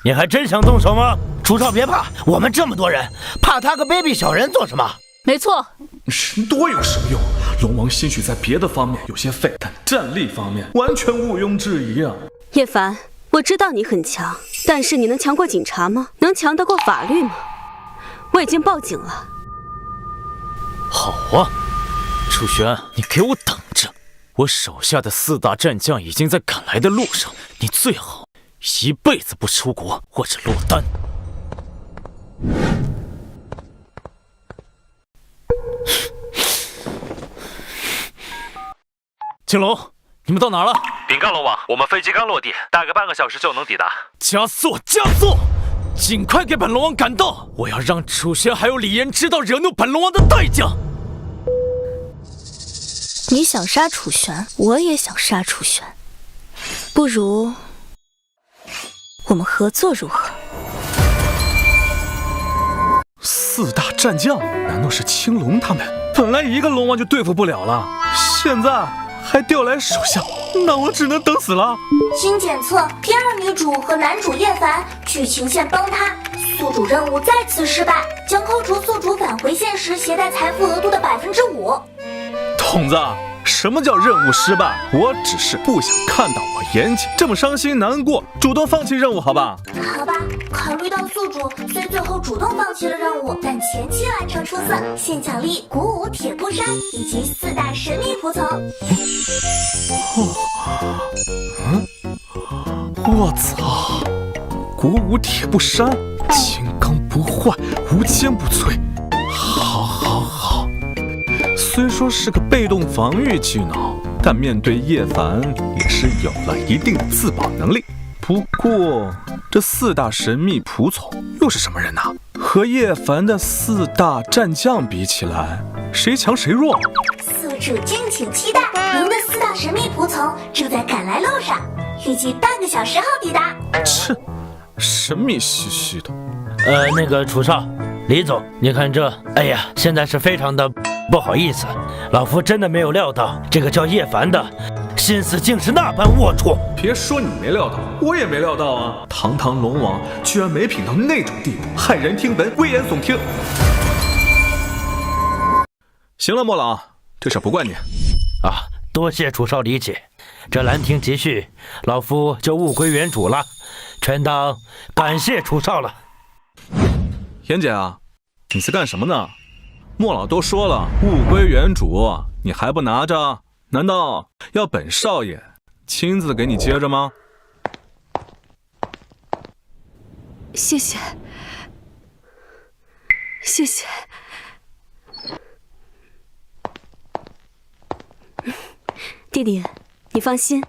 你还真想动手吗？楚少别怕，我们这么多人，怕他个卑鄙小人做什么？没错，人多有什么用？龙王兴许在别的方面有些废，但战力方面完全毋庸置疑啊！叶凡，我知道你很强，但是你能强过警察吗？能强得过法律吗？我已经报警了。好啊，楚玄，你给我等着！我手下的4大战将已经在赶来的路上，你最好一辈子不出国或者落单。青龙，你们到哪了？禀告龙王，我们飞机刚落地，大概半个小时就能抵达。加速，加速！尽快给本龙王赶到！我要让楚玄还有李岩知道惹怒本龙王的代价。你想杀楚玄，我也想杀楚玄，不如我们合作如何？4大战将，难道是青龙他们？本来一个龙王就对付不了了，现在还调来手下，那我只能等死了。经检测，偏二女主和男主叶凡剧情线崩塌，宿主任务再次失败，将扣除宿主返回现实携带财富额度的5%。筒子，什么叫任务失败？我只是不想看到我严姐这么伤心难过，主动放弃任务，好吧？好吧，考虑到宿主虽最后主动放弃了任务，但前期完成出色，现奖励鼓舞铁布衫以及4大神秘仆从。我操！鼓舞铁布衫，金刚不坏，无坚不摧。好。虽说是个被动防御技能，但面对叶凡也是有了一定的自保能力。不过这4大神秘仆从又是什么人呢？和叶凡的4大战将比起来，谁强谁弱？宿主敬请期待，您的4大神秘仆从正在赶来路上，预计半个小时后抵达。切，神秘兮兮的。那个楚少，李总，你看这，哎呀，现在是非常的不好意思，老夫真的没有料到这个叫叶凡的心思竟是那般龌龊。别说你没料到，我也没料到啊！堂堂龙王居然没品到那种地步，骇人听闻，危言耸听。行了，莫老，这事不怪你啊，多谢楚少理解。这兰亭集序，老夫就物归原主了，全当感谢楚少了。妍姐啊，你在干什么呢？莫老都说了物归原主，你还不拿着？难道要本少爷亲自给你接着吗？谢谢。弟弟，你放心，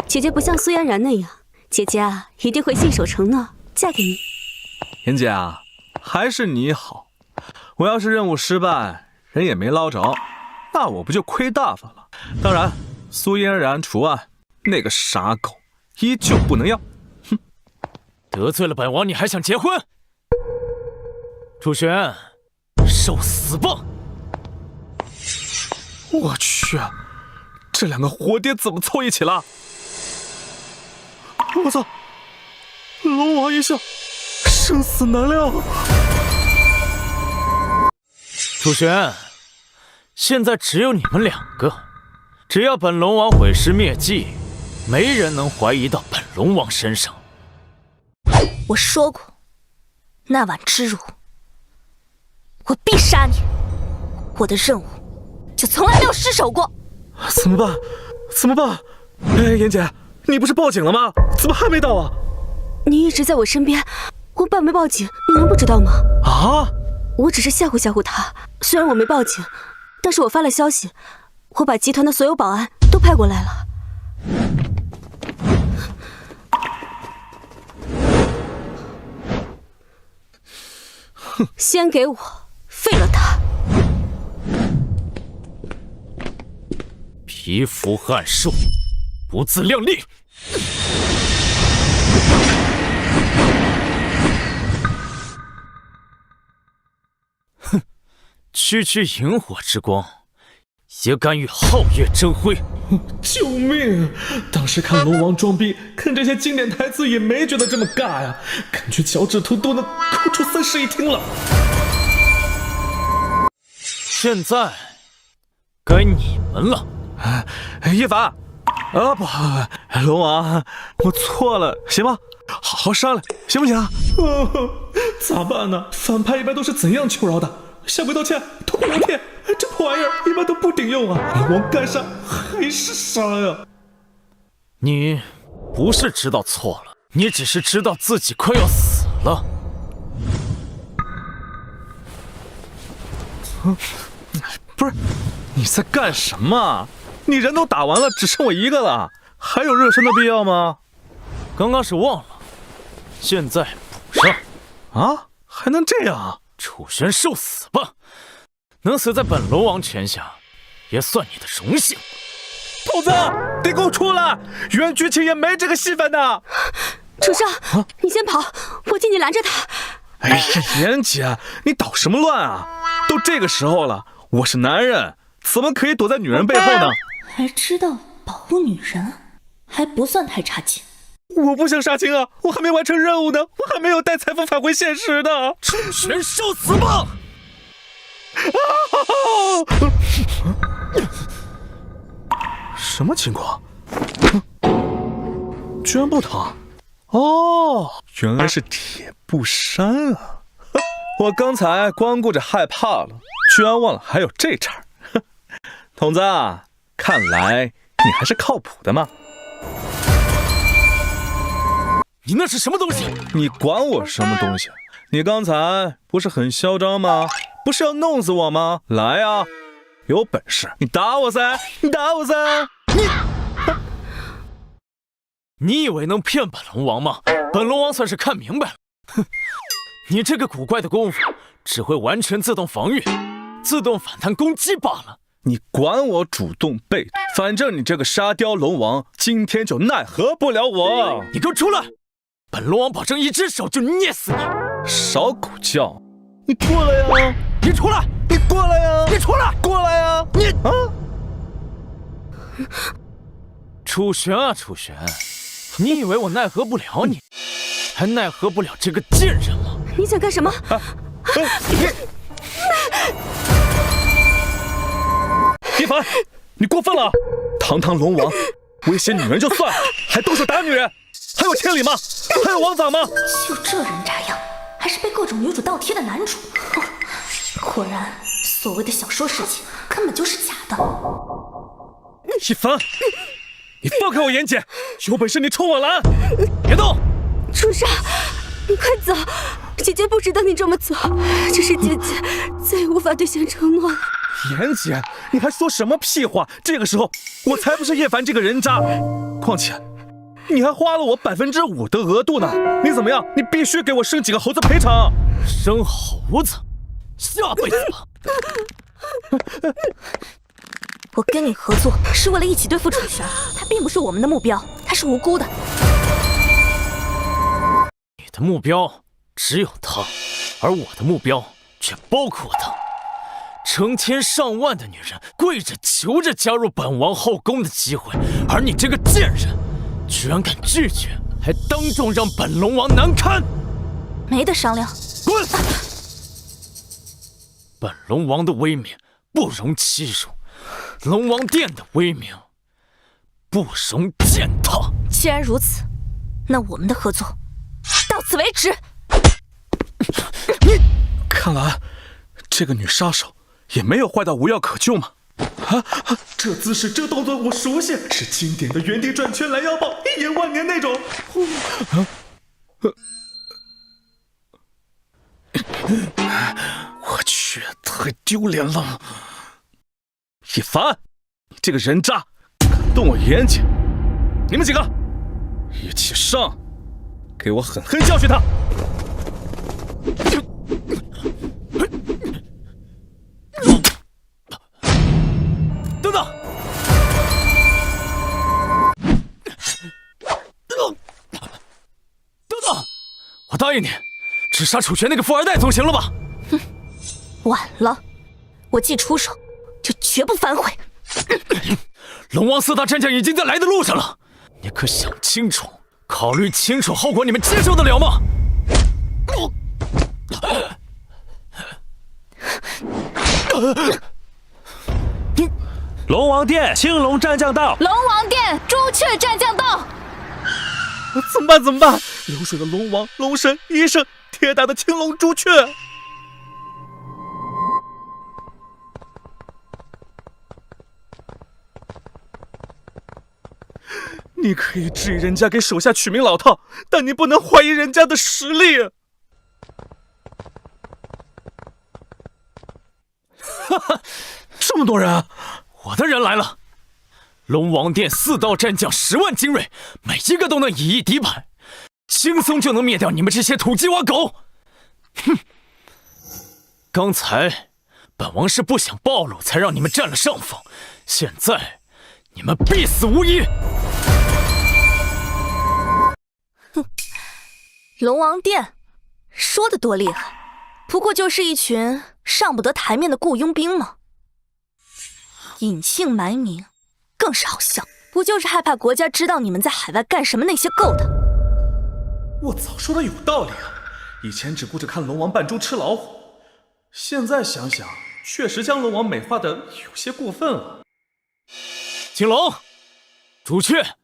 姐姐不像苏嫣然那样，姐姐啊一定会信守承诺，嫁给你。妍姐啊，还是你好。我要是任务失败，人也没捞着，那我不就亏大发了？当然，苏嫣然除外，那个傻狗依旧不能要。哼！得罪了本王，你还想结婚？楚玄，受死吧！我去，这2个活爹怎么凑一起了？我操！龙王一笑，生死难料。楚玄，现在只有你们2个，只要本龙王毁尸灭迹，没人能怀疑到本龙王身上。我说过，那晚之辱，我必杀你。我的任务就从来没有失手过。怎么办？哎，妍姐，你不是报警了吗？怎么还没到啊？你一直在我身边，我爸没报警，你能不知道吗？啊！我只是吓唬他，虽然我没报警，但是我发了消息，我把集团的所有保安都派过来了。哼，先给我废了他！蚍蜉撼兽，不自量力！哼，区区萤火之光，也敢与皓月争辉？救命！当时看龙王装逼，看这些经典台词也没觉得这么尬呀，感觉脚趾头都能抠出3室一厅了。现在该你们了。叶凡，不，龙王，我错了，行吗？好好商量，行不行？咋办呢？反派一般都是怎样求饶的？下跪道歉，痛哭流涕，这破玩意儿一般都不顶用啊！龙王该杀还是杀呀？你不是知道错了，你只是知道自己快要死了。不是，你在干什么？你人都打完了，只剩我一个了，还有热身的必要吗？刚刚是忘了，现在补上。啊，还能这样？楚玄受死吧！能死在本龙王拳下，也算你的荣幸。兔子，得给我出来！原剧情也没这个戏份的。楚少，你先跑，我替你拦着他。哎呀，妍姐，你捣什么乱啊？都这个时候了，我是男人，怎么可以躲在女人背后呢？还知道保护女人，还不算太差劲。我不想杀青啊！我还没完成任务呢，我还没有带财富返回现实呢。楚玄受死吧！什么情况？居然不疼？哦，原来是铁布衫啊！我刚才光顾着害怕了，居然忘了还有这茬。童子，看来你还是靠谱的嘛。你那是什么东西？你管我什么东西？你刚才不是很嚣张吗？不是要弄死我吗？来啊，有本事你打我噻！你打我噻！你以为能骗本龙王吗？本龙王算是看明白了。哼，你这个古怪的功夫只会完全自动防御、自动反弹攻击罢了。你管我主动被动，反正你这个沙雕龙王今天就奈何不了我。你给我出来！本龙王保证一只手就捏死你！少狗叫！你过来呀！你出来！你过来呀！你出来！过来呀！你啊！楚玄啊，楚玄，你以为我奈何不了你，还奈何不了这个贱人吗？你想干什么？叶凡，你过分了！堂堂龙王，威胁女人就算了，还动手打女人，还有天理吗？还有王法吗？就这人渣样，还是被各种女主倒贴的男主。果然，所谓的小说世界根本就是假的。叶凡，你放开我妍姐，有本事你冲我来！别动！楚少，你快走，姐姐不值得你这么做，只是姐姐再也无法兑现承诺了。妍姐，你还说什么屁话？这个时候我才不是叶凡这个人渣，况且你还花了我5%的额度呢。你怎么样？你必须给我生几个猴子赔偿。生猴子，下辈子吧。我跟你合作是为了一起对付楚玄，他并不是我们的目标，他是无辜的。你的目标只有他，而我的目标却包括他。成千上万的女人跪着求着加入本王后宫的机会，而你这个贱人，居然敢拒绝，还当众让本龙王难堪，没得商量，滚！本龙王的威名不容欺辱，龙王殿的威名不容践踏。既然如此，那我们的合作到此为止。看来这个女杀手也没有坏到无药可救嘛。这姿势，这动作我熟悉，是经典的原地转圈拦腰抱，一眼万年那种。我去，太丢脸了！叶凡，你这个人渣，敢动我妍姐！你们几个一起上，给我狠狠教训他！等等！等等！我答应你，只杀楚玄那个富二代总行了吧？哼，晚了，我既出手，就绝不反悔。龙王4大战将已经在来的路上了，你可想清楚，考虑清楚后果，你们接受得了吗？龙王殿，青龙战将到！龙王殿，朱雀战将到！怎么办？怎么办？流水的龙王、龙神、医生，铁打的青龙朱雀。你可以质疑人家给手下取名老套，但你不能怀疑人家的实力。哈哈，这么多人，我的人来了。龙王殿4道战将10万精锐，每一个都能以一敌百，轻松就能灭掉你们这些土鸡瓦狗。哼！刚才本王是不想暴露，才让你们占了上风，现在你们必死无疑。哼，龙王殿说的多厉害，不过就是一群上不得台面的雇佣兵嘛。隐姓埋名更是好笑，不就是害怕国家知道你们在海外干什么那些勾当？我早说的有道理啊！以前只顾着看龙王扮猪吃老虎，现在想想，确实将龙王美化的有些过分了。青龙，朱雀，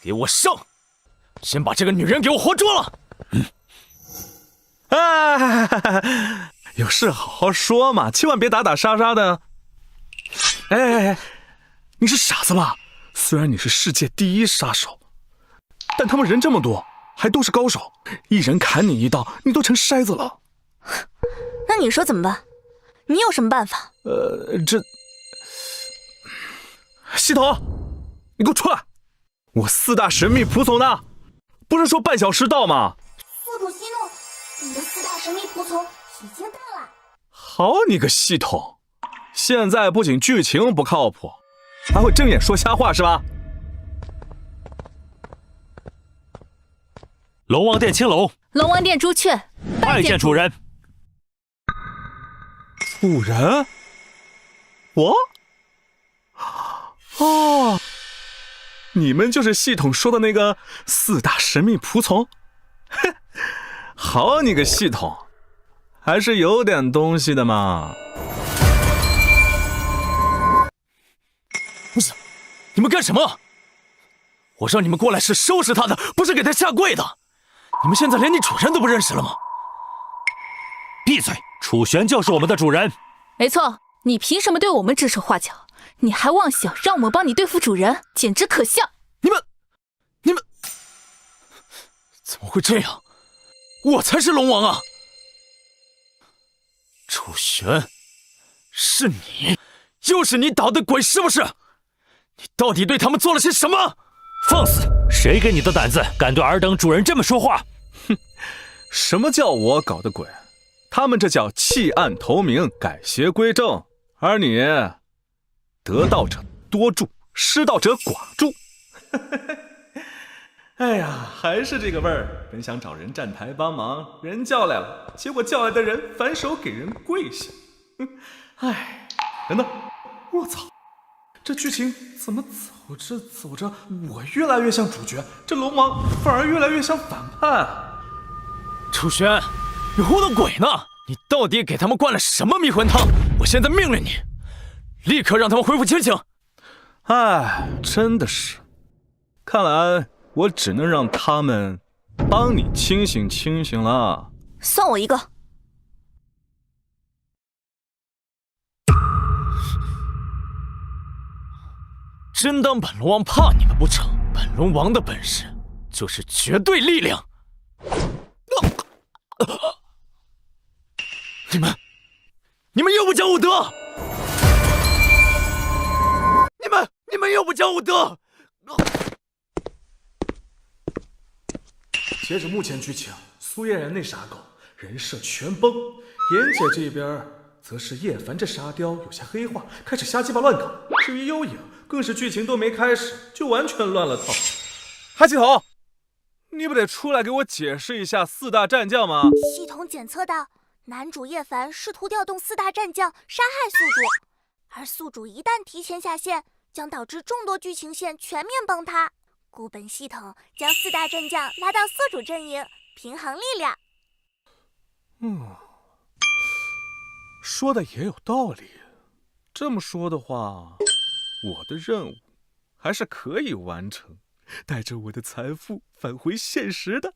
给我上！先把这个女人给我活捉了！有事好好说嘛，千万别打打杀杀的。哎，你是傻子吧？虽然你是世界第1杀手，但他们人这么多，还都是高手，一人砍你一刀，你都成筛子了。那你说怎么办？你有什么办法？系统，你给我出来！我4大神秘仆从呢？不是说半小时到吗？宿主息怒，你的4大神秘仆从已经到了。好你个系统！现在不仅剧情不靠谱，还会睁眼说瞎话是吧？龙王殿青龙，龙王殿朱雀，拜见主人。主人？我？哦，你们就是系统说的那个4大神秘仆从？哼，好你个系统，还是有点东西的嘛。不是，你们干什么？我让你们过来是收拾他的，不是给他下跪的。你们现在连你主人都不认识了吗？闭嘴！楚玄就是我们的主人。没错，你凭什么对我们指手画脚？你还妄想让我们帮你对付主人，简直可笑！你们怎么会这样？我才是龙王啊！楚玄，是你，又是你捣的鬼是不是？你到底对他们做了些什么？放肆！谁给你的胆子，敢对尔等主人这么说话？哼，什么叫我搞的鬼？他们这叫弃暗投明，改邪归正，而你得道者多助，失道者寡助。哎呀，还是这个味儿。本想找人站台帮忙，人叫来了，结果叫来的人反手给人跪下。哎，等等，我操！这剧情怎么走着走着，我越来越像主角，这龙王反而越来越像反派。楚玄，你糊弄鬼呢？你到底给他们灌了什么迷魂汤？我现在命令你，立刻让他们恢复清醒。哎，真的是，看来我只能让他们帮你清醒清醒了。算我一个。真当本龙王怕你们不成？本龙王的本事就是绝对力量。你们又不讲武德！你们又不讲武德！截止目前剧情，苏嫣然那傻狗人设全崩，妍姐这边则是叶凡这沙雕有些黑化，开始瞎鸡巴乱搞。至于幽影，更是剧情都没开始就完全乱了套。韩系统，你不得出来给我解释一下4大战将吗？系统检测到男主叶凡试图调动4大战将杀害宿主，而宿主一旦提前下线，将导致众多剧情线全面崩塌。故本系统将4大战将拉到宿主阵营，平衡力量。说的也有道理。这么说的话，我的任务还是可以完成，带着我的财富返回现实的。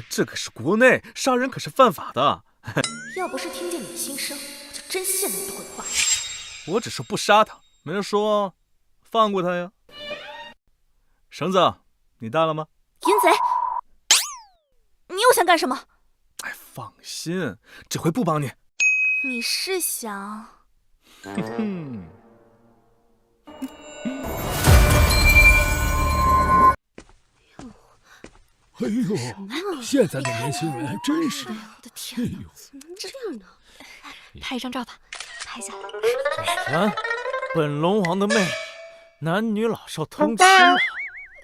这可是国内，杀人可是犯法的。要不是听见你的心声，我就真信了你的鬼话。我只是不杀他，没人说放过他呀。绳子，你带了吗？淫贼，你又想干什么？哎，放心，这回不帮你。你是想哎呦，现在的年轻人还真是……我的天哪，怎么能这样呢？拍一张照吧，拍下来。然，本龙王的魅力，男女老少通吃啊！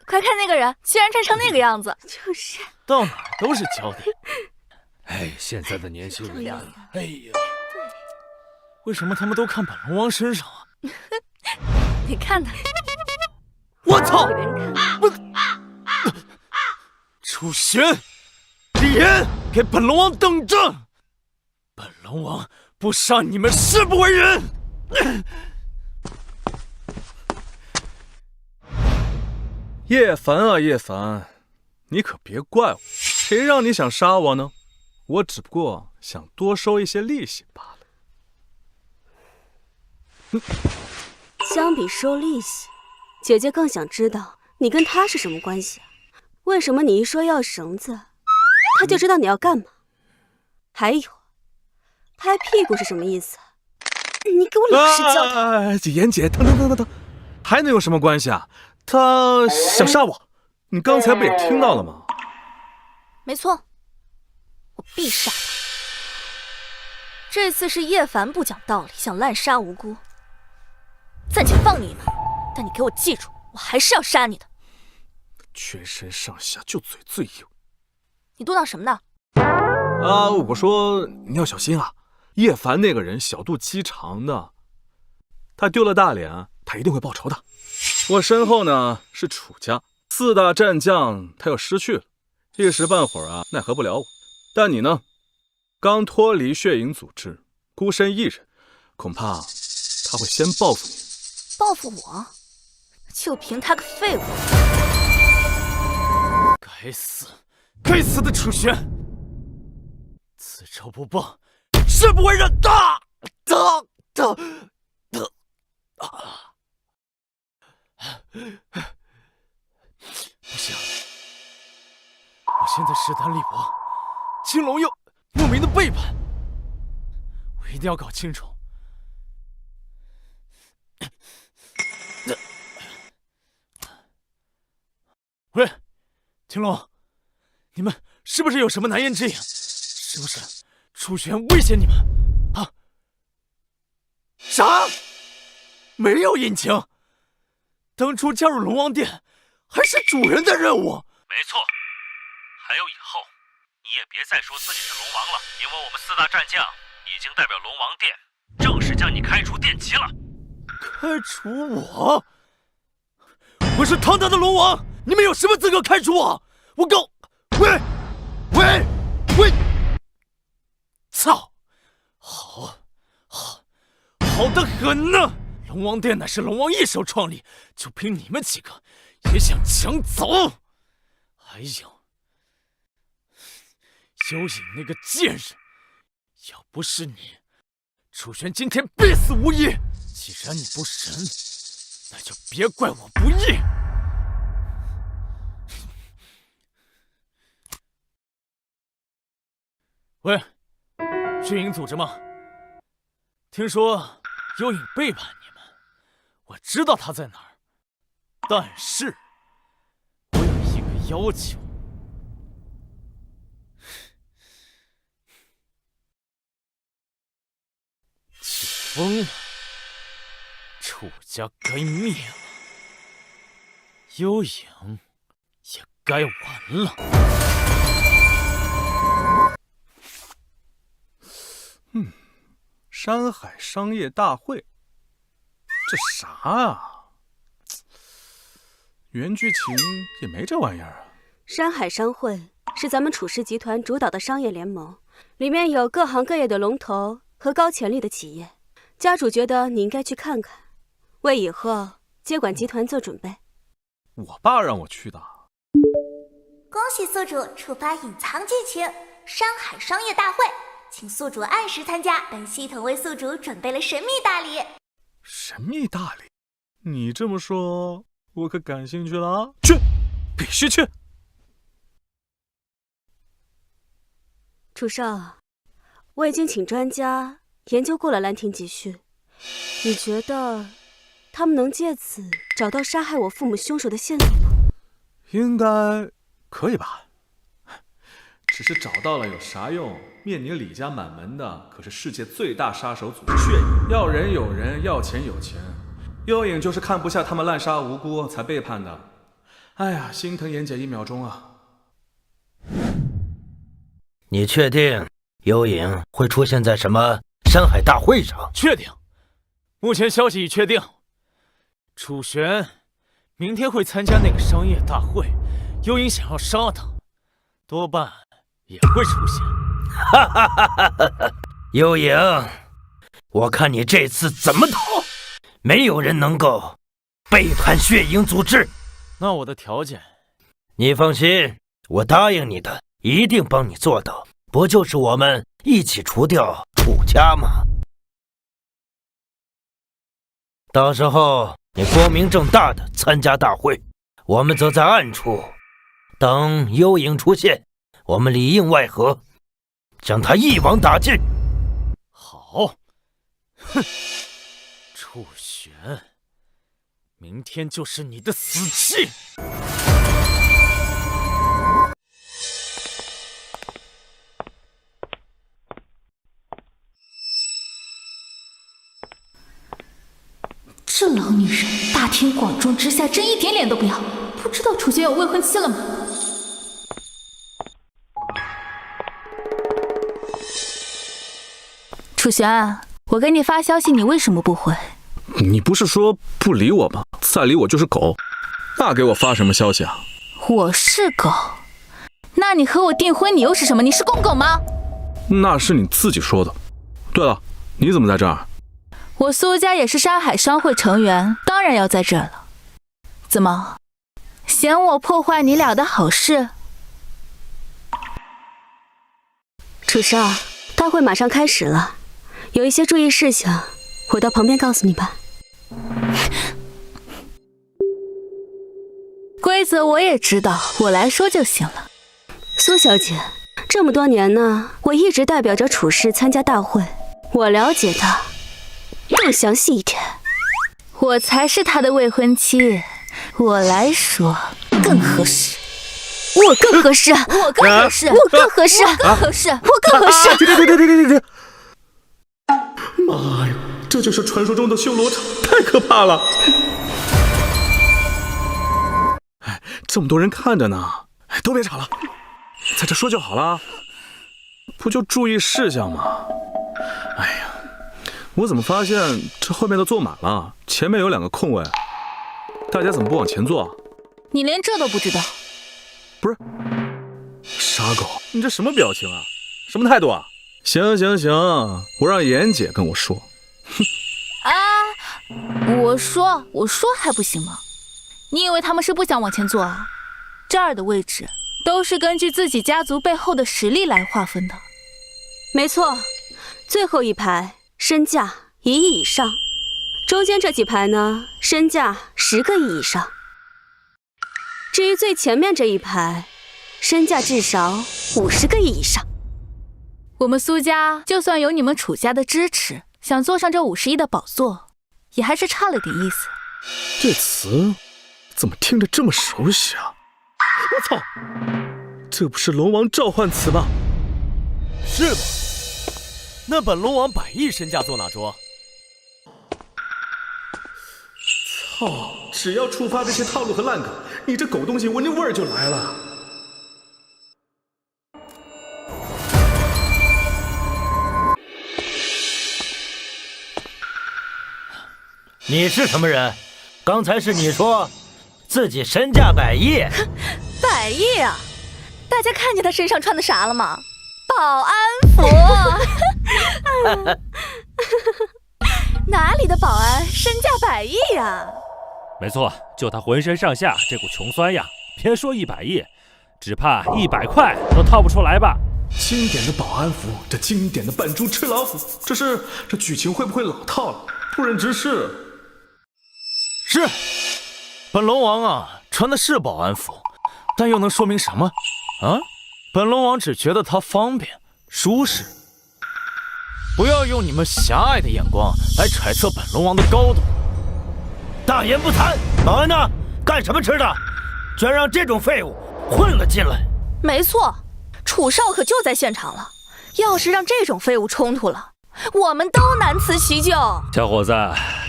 快看那个人，居然穿成那个样子，就是。到哪儿都是焦点。哎，现在的年轻人啊，哎呀，为什么他们都看本龙王身上啊？你看他，我操！给别人看。楚玄、李岩，给本龙王等着！本龙王不杀你们誓不为人！叶凡啊，叶凡，你可别怪我，谁让你想杀我呢？我只不过想多收一些利息罢了。相比收利息，姐姐更想知道你跟他是什么关系啊？为什么你一说要绳子，他就知道你要干嘛？还有，拍屁股是什么意思？你给我老实交代。妍姐，等，还能有什么关系啊？他想杀我，你刚才不也听到了吗？没错，我必杀他。这次是叶凡不讲道理，想滥杀无辜，暂且放你一马，但你给我记住，我还是要杀你的。全身上下就嘴最硬。你嘟囔什么呢？我说你要小心啊，叶凡那个人小肚鸡肠的，他丢了大脸，他一定会报仇的。我身后呢是楚家4大战将，他要失去了，一时半会儿啊奈何不了我。但你呢，刚脱离血影组织，孤身一人，恐怕他会先报复你。报复我？就凭他个废物！该死的楚玄！此仇不报，誓不为人！不行，我现在势单力薄，青龙又莫名的背叛，我一定要搞清楚。喂，青龙，你们是不是有什么难言之隐？是不是楚玄威胁你们啊？啥？没有隐情？当初加入龙王殿还是主人的任务。没错，还有以后你也别再说自己是龙王了，因为我们4大战将已经代表龙王殿正式将你开除殿籍了。开除我？我是堂堂的龙王，你们有什么资格开除我？我够！喂！操！好的很呢！龙王殿乃是龙王一手创立，就凭你们几个也想抢走？还有幽影那个贱人，要不是你，楚玄今天必死无疑。既然你不神，那就别怪我不义。喂，血影组织吗？听说幽影背叛你们，我知道他在哪儿，但是我有一个要求。起风了，楚家该灭了，幽影也该完了。山海商业大会，这啥啊？原剧情也没这玩意儿啊。山海商会是咱们楚氏集团主导的商业联盟，里面有各行各业的龙头和高潜力的企业。家主觉得你应该去看看，为以后接管集团做准备。我爸让我去的。恭喜宿主触发隐藏剧情山海商业大会，请宿主按时参加，本系统为宿主准备了神秘大礼。神秘大礼？你这么说，我可感兴趣了啊！去，必须去。楚少，我已经请专家研究过了《兰亭集序》，你觉得他们能借此找到杀害我父母凶手的线索吗？应该可以吧。只是找到了有啥用？灭你李家满门的可是世界最大杀手组血影，要人有人，要钱有钱。幽影就是看不下他们滥杀无辜才背叛的。哎呀，心疼妍姐1秒钟啊！你确定幽影会出现在什么山海大会上？确定。目前消息已确定，楚玄明天会参加那个商业大会，幽影想要杀他，多半也会出现。哈哈哈哈哈！幽影，我看你这次怎么逃？没有人能够背叛血影组织。那我的条件，你放心，我答应你的，一定帮你做到。不就是我们一起除掉楚家吗？到时候你光明正大的参加大会，我们则在暗处等幽影出现，我们里应外合，将他一网打尽。好，哼，楚玄，明天就是你的死期。这老女人大庭广众之下真一点脸都不要，不知道楚玄有未婚妻了吗？楚玄，我给你发消息，你为什么不回？你不是说不理我吗？再理我就是狗。那给我发什么消息啊？我是狗？那你和我订婚，你又是什么？你是公狗吗？那是你自己说的。对了，你怎么在这儿？我苏家也是山海商会成员，当然要在这儿了。怎么，嫌我破坏你俩的好事？楚少，大会马上开始了，有一些注意事项，我到旁边告诉你吧。规则我也知道，我来说就行了。苏小姐，这么多年呢，我一直代表着楚氏参加大会，我了解的更详细一点。我才是他的未婚妻，我来说更合适。我更合适，我更合适，我更合适，我更合适，我更合适。停！妈呀，这就是传说中的修罗场，太可怕了！哎，这么多人看着呢，哎，都别吵了，在这说就好了，不就注意事项吗？哎呀，我怎么发现这后面都坐满了，前面有2个空位，大家怎么不往前坐？你连这都不知道？不是，傻狗，你这什么表情啊？什么态度啊？行，我让妍姐跟我说。哼！啊，我说还不行吗？你以为他们是不想往前坐啊？这儿的位置都是根据自己家族背后的实力来划分的。没错，最后一排身价1亿以上，中间这几排呢，身价10个亿以上。至于最前面这一排，身价至少50个亿以上。我们苏家就算有你们楚家的支持，想坐上这50亿的宝座，也还是差了点意思。这词怎么听着这么熟悉啊？我操，这不是龙王召唤词吗？是吗？那本龙王100亿身价坐哪桌？操！只要触发这些套路和烂梗，你这狗东西闻着味儿就来了。你是什么人？刚才是你说自己身价100亿？100亿啊！大家看见他身上穿的啥了吗？保安服。哪里的保安身价100亿呀？没错，就他浑身上下这股穷酸样，别说100亿，只怕100块都套不出来吧。经典的保安服，这经典的扮猪吃老虎，这剧情会不会老套了？不忍直视。是，本龙王啊，穿的是保安服，但又能说明什么啊？本龙王只觉得它方便舒适。不要用你们狭隘的眼光来揣测本龙王的高度。大言不惭！保安呢？干什么吃的？居然让这种废物混了进来！没错，楚少可就在现场了。要是让这种废物冲突了，我们都难辞其咎。小伙子，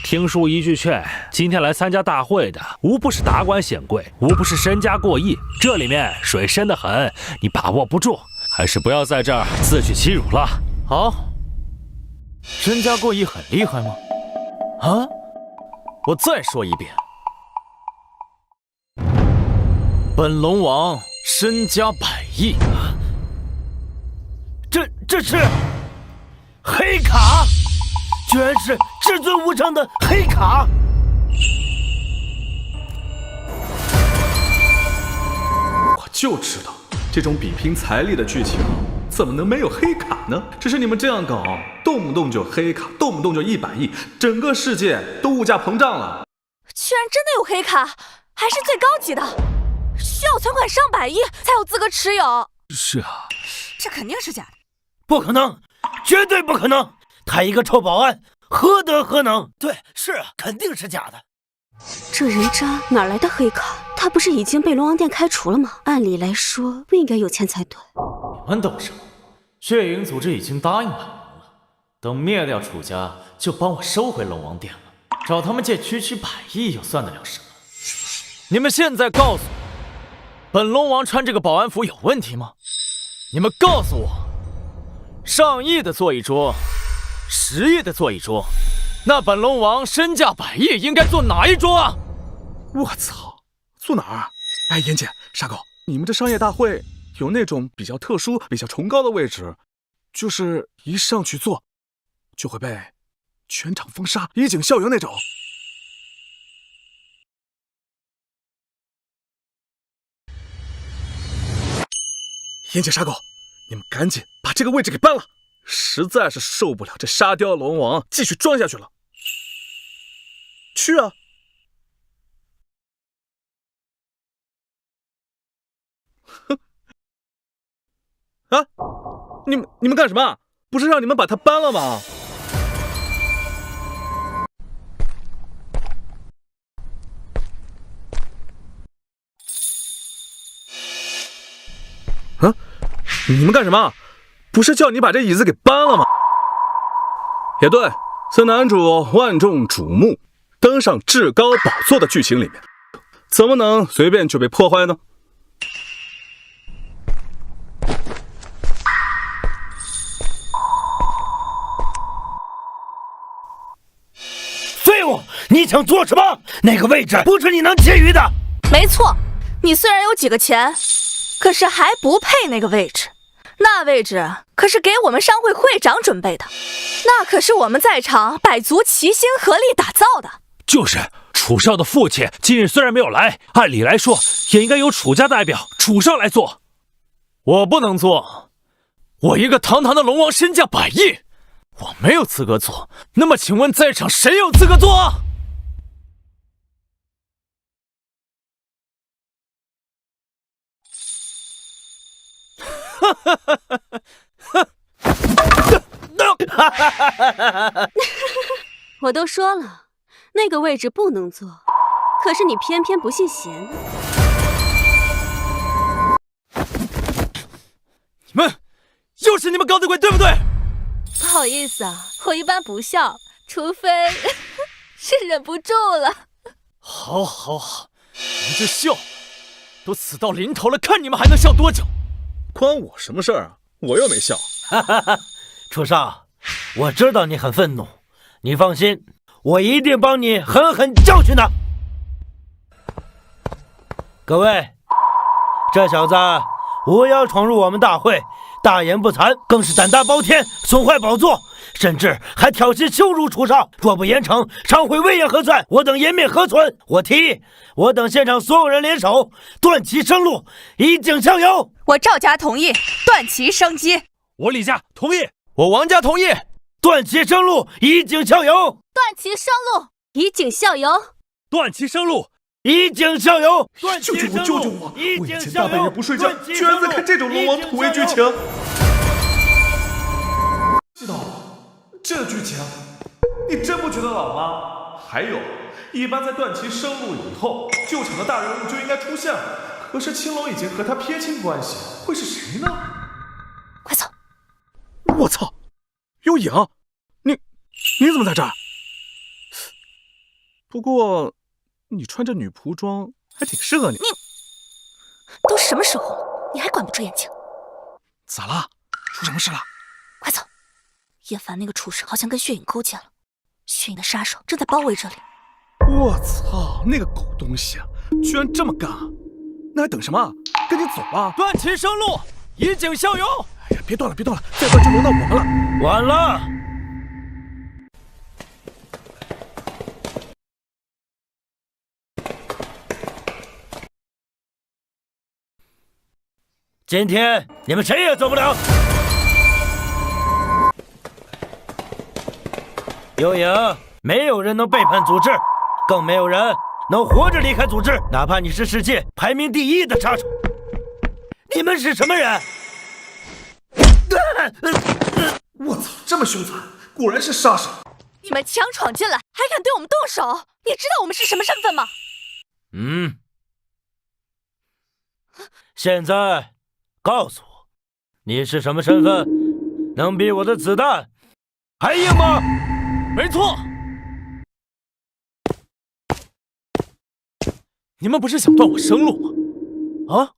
听叔一句劝，今天来参加大会的，无不是达官显贵，无不是身家过亿，这里面水深得很，你把握不住，还是不要在这儿自取其辱了。好，身家过亿很厉害吗？啊？我再说一遍，本龙王身家100亿。这是黑卡，居然是至尊无上的黑卡！我就知道，这种比拼财力的剧情怎么能没有黑卡呢？只是你们这样搞，动不动就黑卡，动不动就100亿，整个世界都物价膨胀了。居然真的有黑卡，还是最高级的，需要存款上100亿才有资格持有。是啊，这肯定是假的。不可能，绝对不可能！他一个臭保安，何德何能？对，是啊，肯定是假的。这人渣哪来的黑卡？他不是已经被龙王殿开除了吗？按理来说不应该有钱才对。你们懂什么？血影组织已经答应本王了，等灭掉楚家，就帮我收回龙王殿了。找他们借区100亿又算得了什么？你们现在告诉我，本龙王穿这个保安服有问题吗？你们告诉我，上亿的坐一桌，10亿的坐一桌，那本龙王身价100亿应该坐哪一桌啊？我操，坐哪儿？哎，妍姐、沙狗，你们这商业大会有那种比较特殊、比较崇高的位置，就是一上去坐就会被全场封杀、以儆效尤那种。妍姐、沙狗，你们赶紧把这个位置给搬了，实在是受不了这沙雕龙王继续装下去了。去啊！哼！啊！你们干什么？不是让你们把它搬了吗？啊！你们干什么？不是叫你把这椅子给搬了吗？也对，在男主万众瞩目登上至高宝座的剧情里面，怎么能随便就被破坏呢？废物！你想做什么？那个位置不是你能觊觎的。没错，你虽然有几个钱，可是还不配那个位置。那位置可是给我们商会会长准备的，那可是我们在场百族齐心合力打造的。就是楚少的父亲今日虽然没有来，按理来说也应该由楚家代表楚少来做。我不能做，我一个堂堂的龙王身价100亿，我没有资格做。那么请问在场谁有资格做？我都说了，那个位置不能坐，可是你偏偏不信邪呢。你们又是你们搞的鬼，对不对？不好意思啊，我一般不笑，除非是忍不住了。好，好，好，你们就笑，都死到临头了，看你们还能笑多久？关我什么事儿啊？我又没笑。哈哈哈，楚少，我知道你很愤怒，你放心，我一定帮你狠狠教训他。各位，这小子无妖闯入我们大会，大言不惭，更是胆大包天，损坏宝座，甚至还挑衅羞辱楚少。若不严惩，商会威严何在？我等颜面何存？我提议，我等现场所有人联手，断其生路，以儆效尤。我赵家同意，断其生机。我李家同意，我王家同意，断其生路，以儆效尤。断其生路，以儆效尤。断其生路，以救救我！救救我！救救我！我以前大半夜不睡觉，居然在看这种龙王土味剧情。知道了，这剧情，你真不觉得老吗？还有，一般在段祺生路以后，救场的大人物就应该出现了。可是青龙已经和他撇清关系，会是谁呢？快走！我操，有影，你怎么在这儿？不过你穿着女仆装还挺适合你。都什么时候了，你还管不住眼睛？咋了？出什么事了？快走！叶凡那个畜生好像跟血影勾结了，血影的杀手正在包围这里。我操，那个狗东西居然这么干啊！那还等什么？赶紧走吧！段祺生路，以儆效尤。哎呀，别断了，别断了，再断就轮到我们了。晚了。今天你们谁也走不了。幽影，没有人能背叛组织，更没有人能活着离开组织，哪怕你是世界排名第1的杀手。你们是什么人？我操，这么凶残，果然是杀手！你们强闯进来，还敢对我们动手？你知道我们是什么身份吗？现在告诉我，你是什么身份？能比我的子弹还硬吗？没错。你们不是想断我生路吗？啊，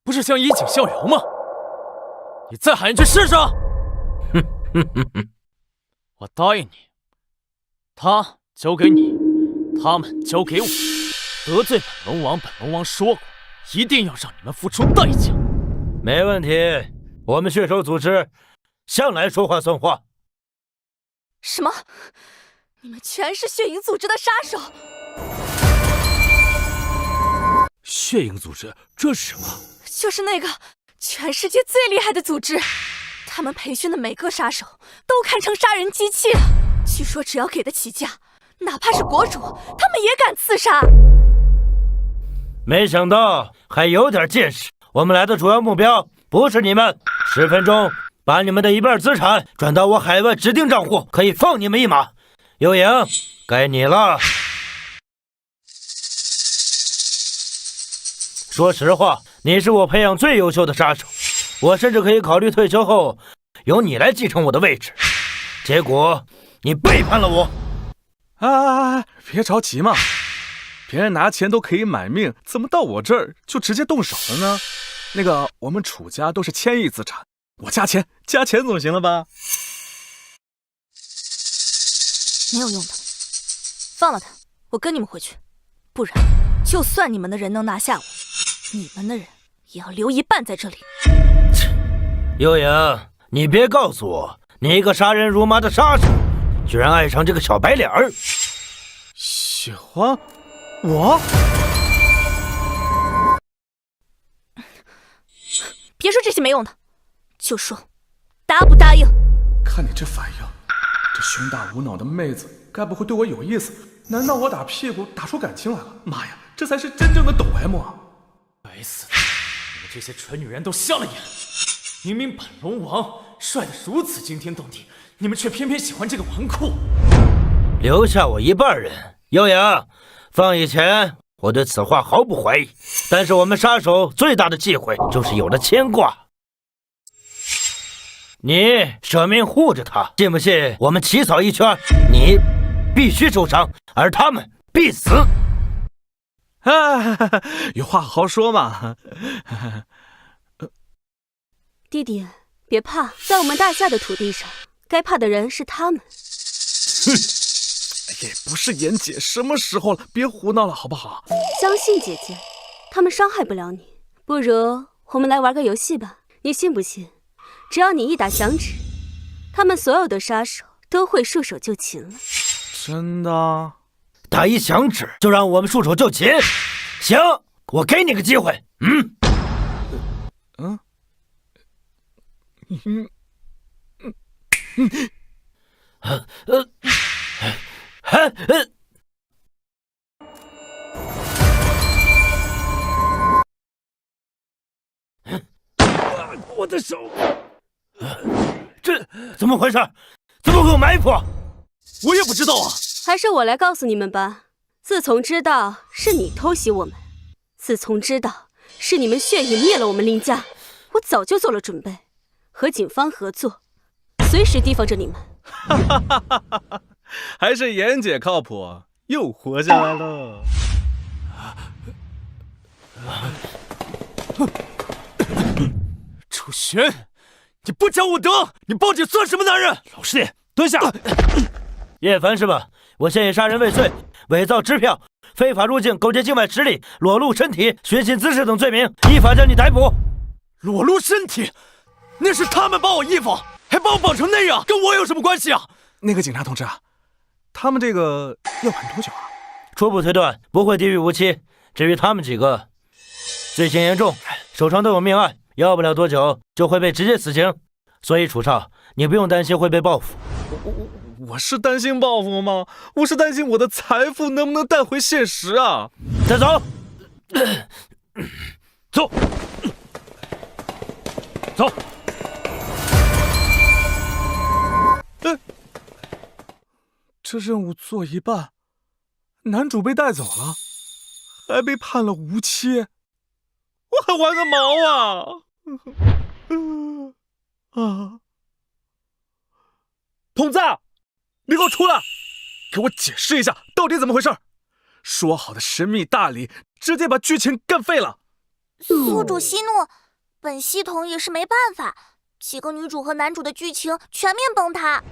不是想以儆效尤吗？你再喊一句试试！我答应你，他交给你，他们交给我。得罪本龙王，本龙王说过，一定要让你们付出代价。没问题，我们血手组织向来说话算话。什么？你们全是血影组织的杀手？血影组织，这是什么？就是那个全世界最厉害的组织，他们培训的每个杀手都堪称杀人机器了。据说只要给得起价，哪怕是国主，他们也敢刺杀。没想到还有点见识。我们来的主要目标不是你们，10分钟把你们的一半资产转到我海外指定账户，可以放你们一马。幽影，该你了。说实话，你是我培养最优秀的杀手，我甚至可以考虑退休后由你来继承我的位置。结果你背叛了我。别着急嘛，别人拿钱都可以买命，怎么到我这儿就直接动手了呢？那个，我们楚家都是1000亿资产，我加钱总行了吧？没有用的，放了他，我跟你们回去。不然，就算你们的人能拿下我，你们的人也要留一半在这里。幽影，你别告诉我，你一个杀人如麻的杀手，居然爱上这个小白脸儿。喜欢我？别说这些没用的，就说答不答应。看你这反应，这胸大无脑的妹子该不会对我有意思？难道我打屁股打出感情来了？妈呀，这才是真正的抖 M 啊！该死的，你们这些蠢女人都瞎了眼！明明本龙王帅得如此惊天动地，你们却偏偏喜欢这个纨绔。留下我一半人，幽影，放以前我对此话毫不怀疑，但是我们杀手最大的忌讳就是有了牵挂。你舍命护着他，信不信我们起草一圈，你必须受伤，而他们必死。有话好好说嘛。弟弟，别怕，在我们大夏的土地上，该怕的人是他们。也不是妍姐，什么时候了？别胡闹了，好不好？相信姐姐，他们伤害不了你。不如我们来玩个游戏吧，你信不信？只要你一打响指，他们所有的杀手都会束手就擒了。真的？打一响指就让我们束手就擒？行，我给你个机会。我的手，这怎么回事？怎么会有埋伏？我也不知道啊。还是我来告诉你们吧。自从知道是你偷袭我们，自从知道是你们血影灭了我们林家，我早就做了准备，和警方合作，随时提防着你们。哈哈哈哈哈！还是妍姐靠谱，又活下来了。楚玄，你不讲武德，你报警算什么男人？老实点，蹲下。叶凡是吧？我现以杀人未遂、伪造支票、非法入境、勾结境外势力、裸露身体、寻衅滋事等罪名，依法将你逮捕。裸露身体？那是他们把我衣服，还把我绑成那样，跟我有什么关系啊？那个警察同志啊，他们这个要判多久啊？初步推断不会低于无期。至于他们几个，罪行严重，手上都有命案，要不了多久就会被直接死刑。所以楚少，你不用担心会被报复。我是担心报复吗？我是担心我的财富能不能带回现实啊！再走，走，走。这任务做一半，男主被带走了，还被判了无期，我还玩个毛啊！筒子，你给我出来，给我解释一下到底怎么回事。说好的神秘大礼，直接把剧情干废了。宿主息怒，本系统也是没办法，几个女主和男主的剧情全面崩塌。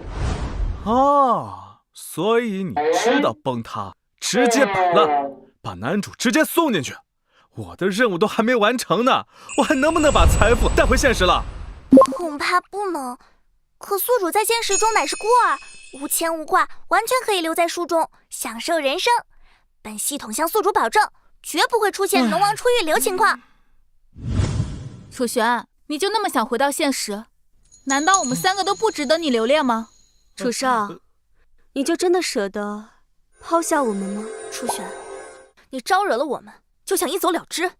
所以你知道崩塌，直接摆烂，把男主直接送进去。我的任务都还没完成呢，我还能不能把财富带回现实了？恐怕不能。可宿主在现实中乃是孤儿，无牵无挂，完全可以留在书中享受人生。本系统向宿主保证，绝不会出现龙王出狱流情况。楚玄，你就那么想回到现实？难道我们3个都不值得你留恋吗？楚少，你就真的舍得抛下我们吗？楚玄，你招惹了我们，就想一走了之？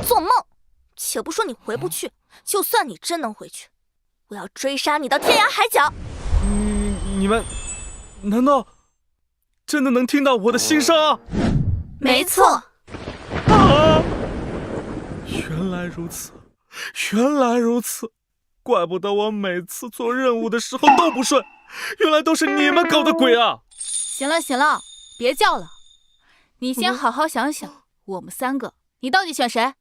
做梦！且不说你回不去，就算你真能回去，我要追杀你到天涯海角！你们难道真的能听到我的心声？没错。原来如此，原来如此，怪不得我每次做任务的时候都不顺，原来都是你们搞的鬼啊！行了行了，别叫了，你先好好想想，我们3个，你到底选谁？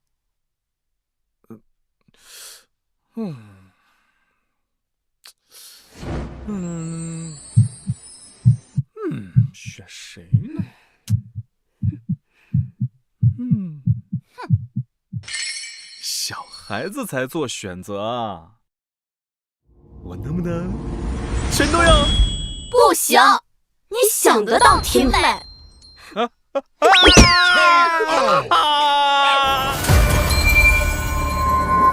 选谁呢？小孩子才做选择啊！我能不能全都要？不行，你想得到，婷美。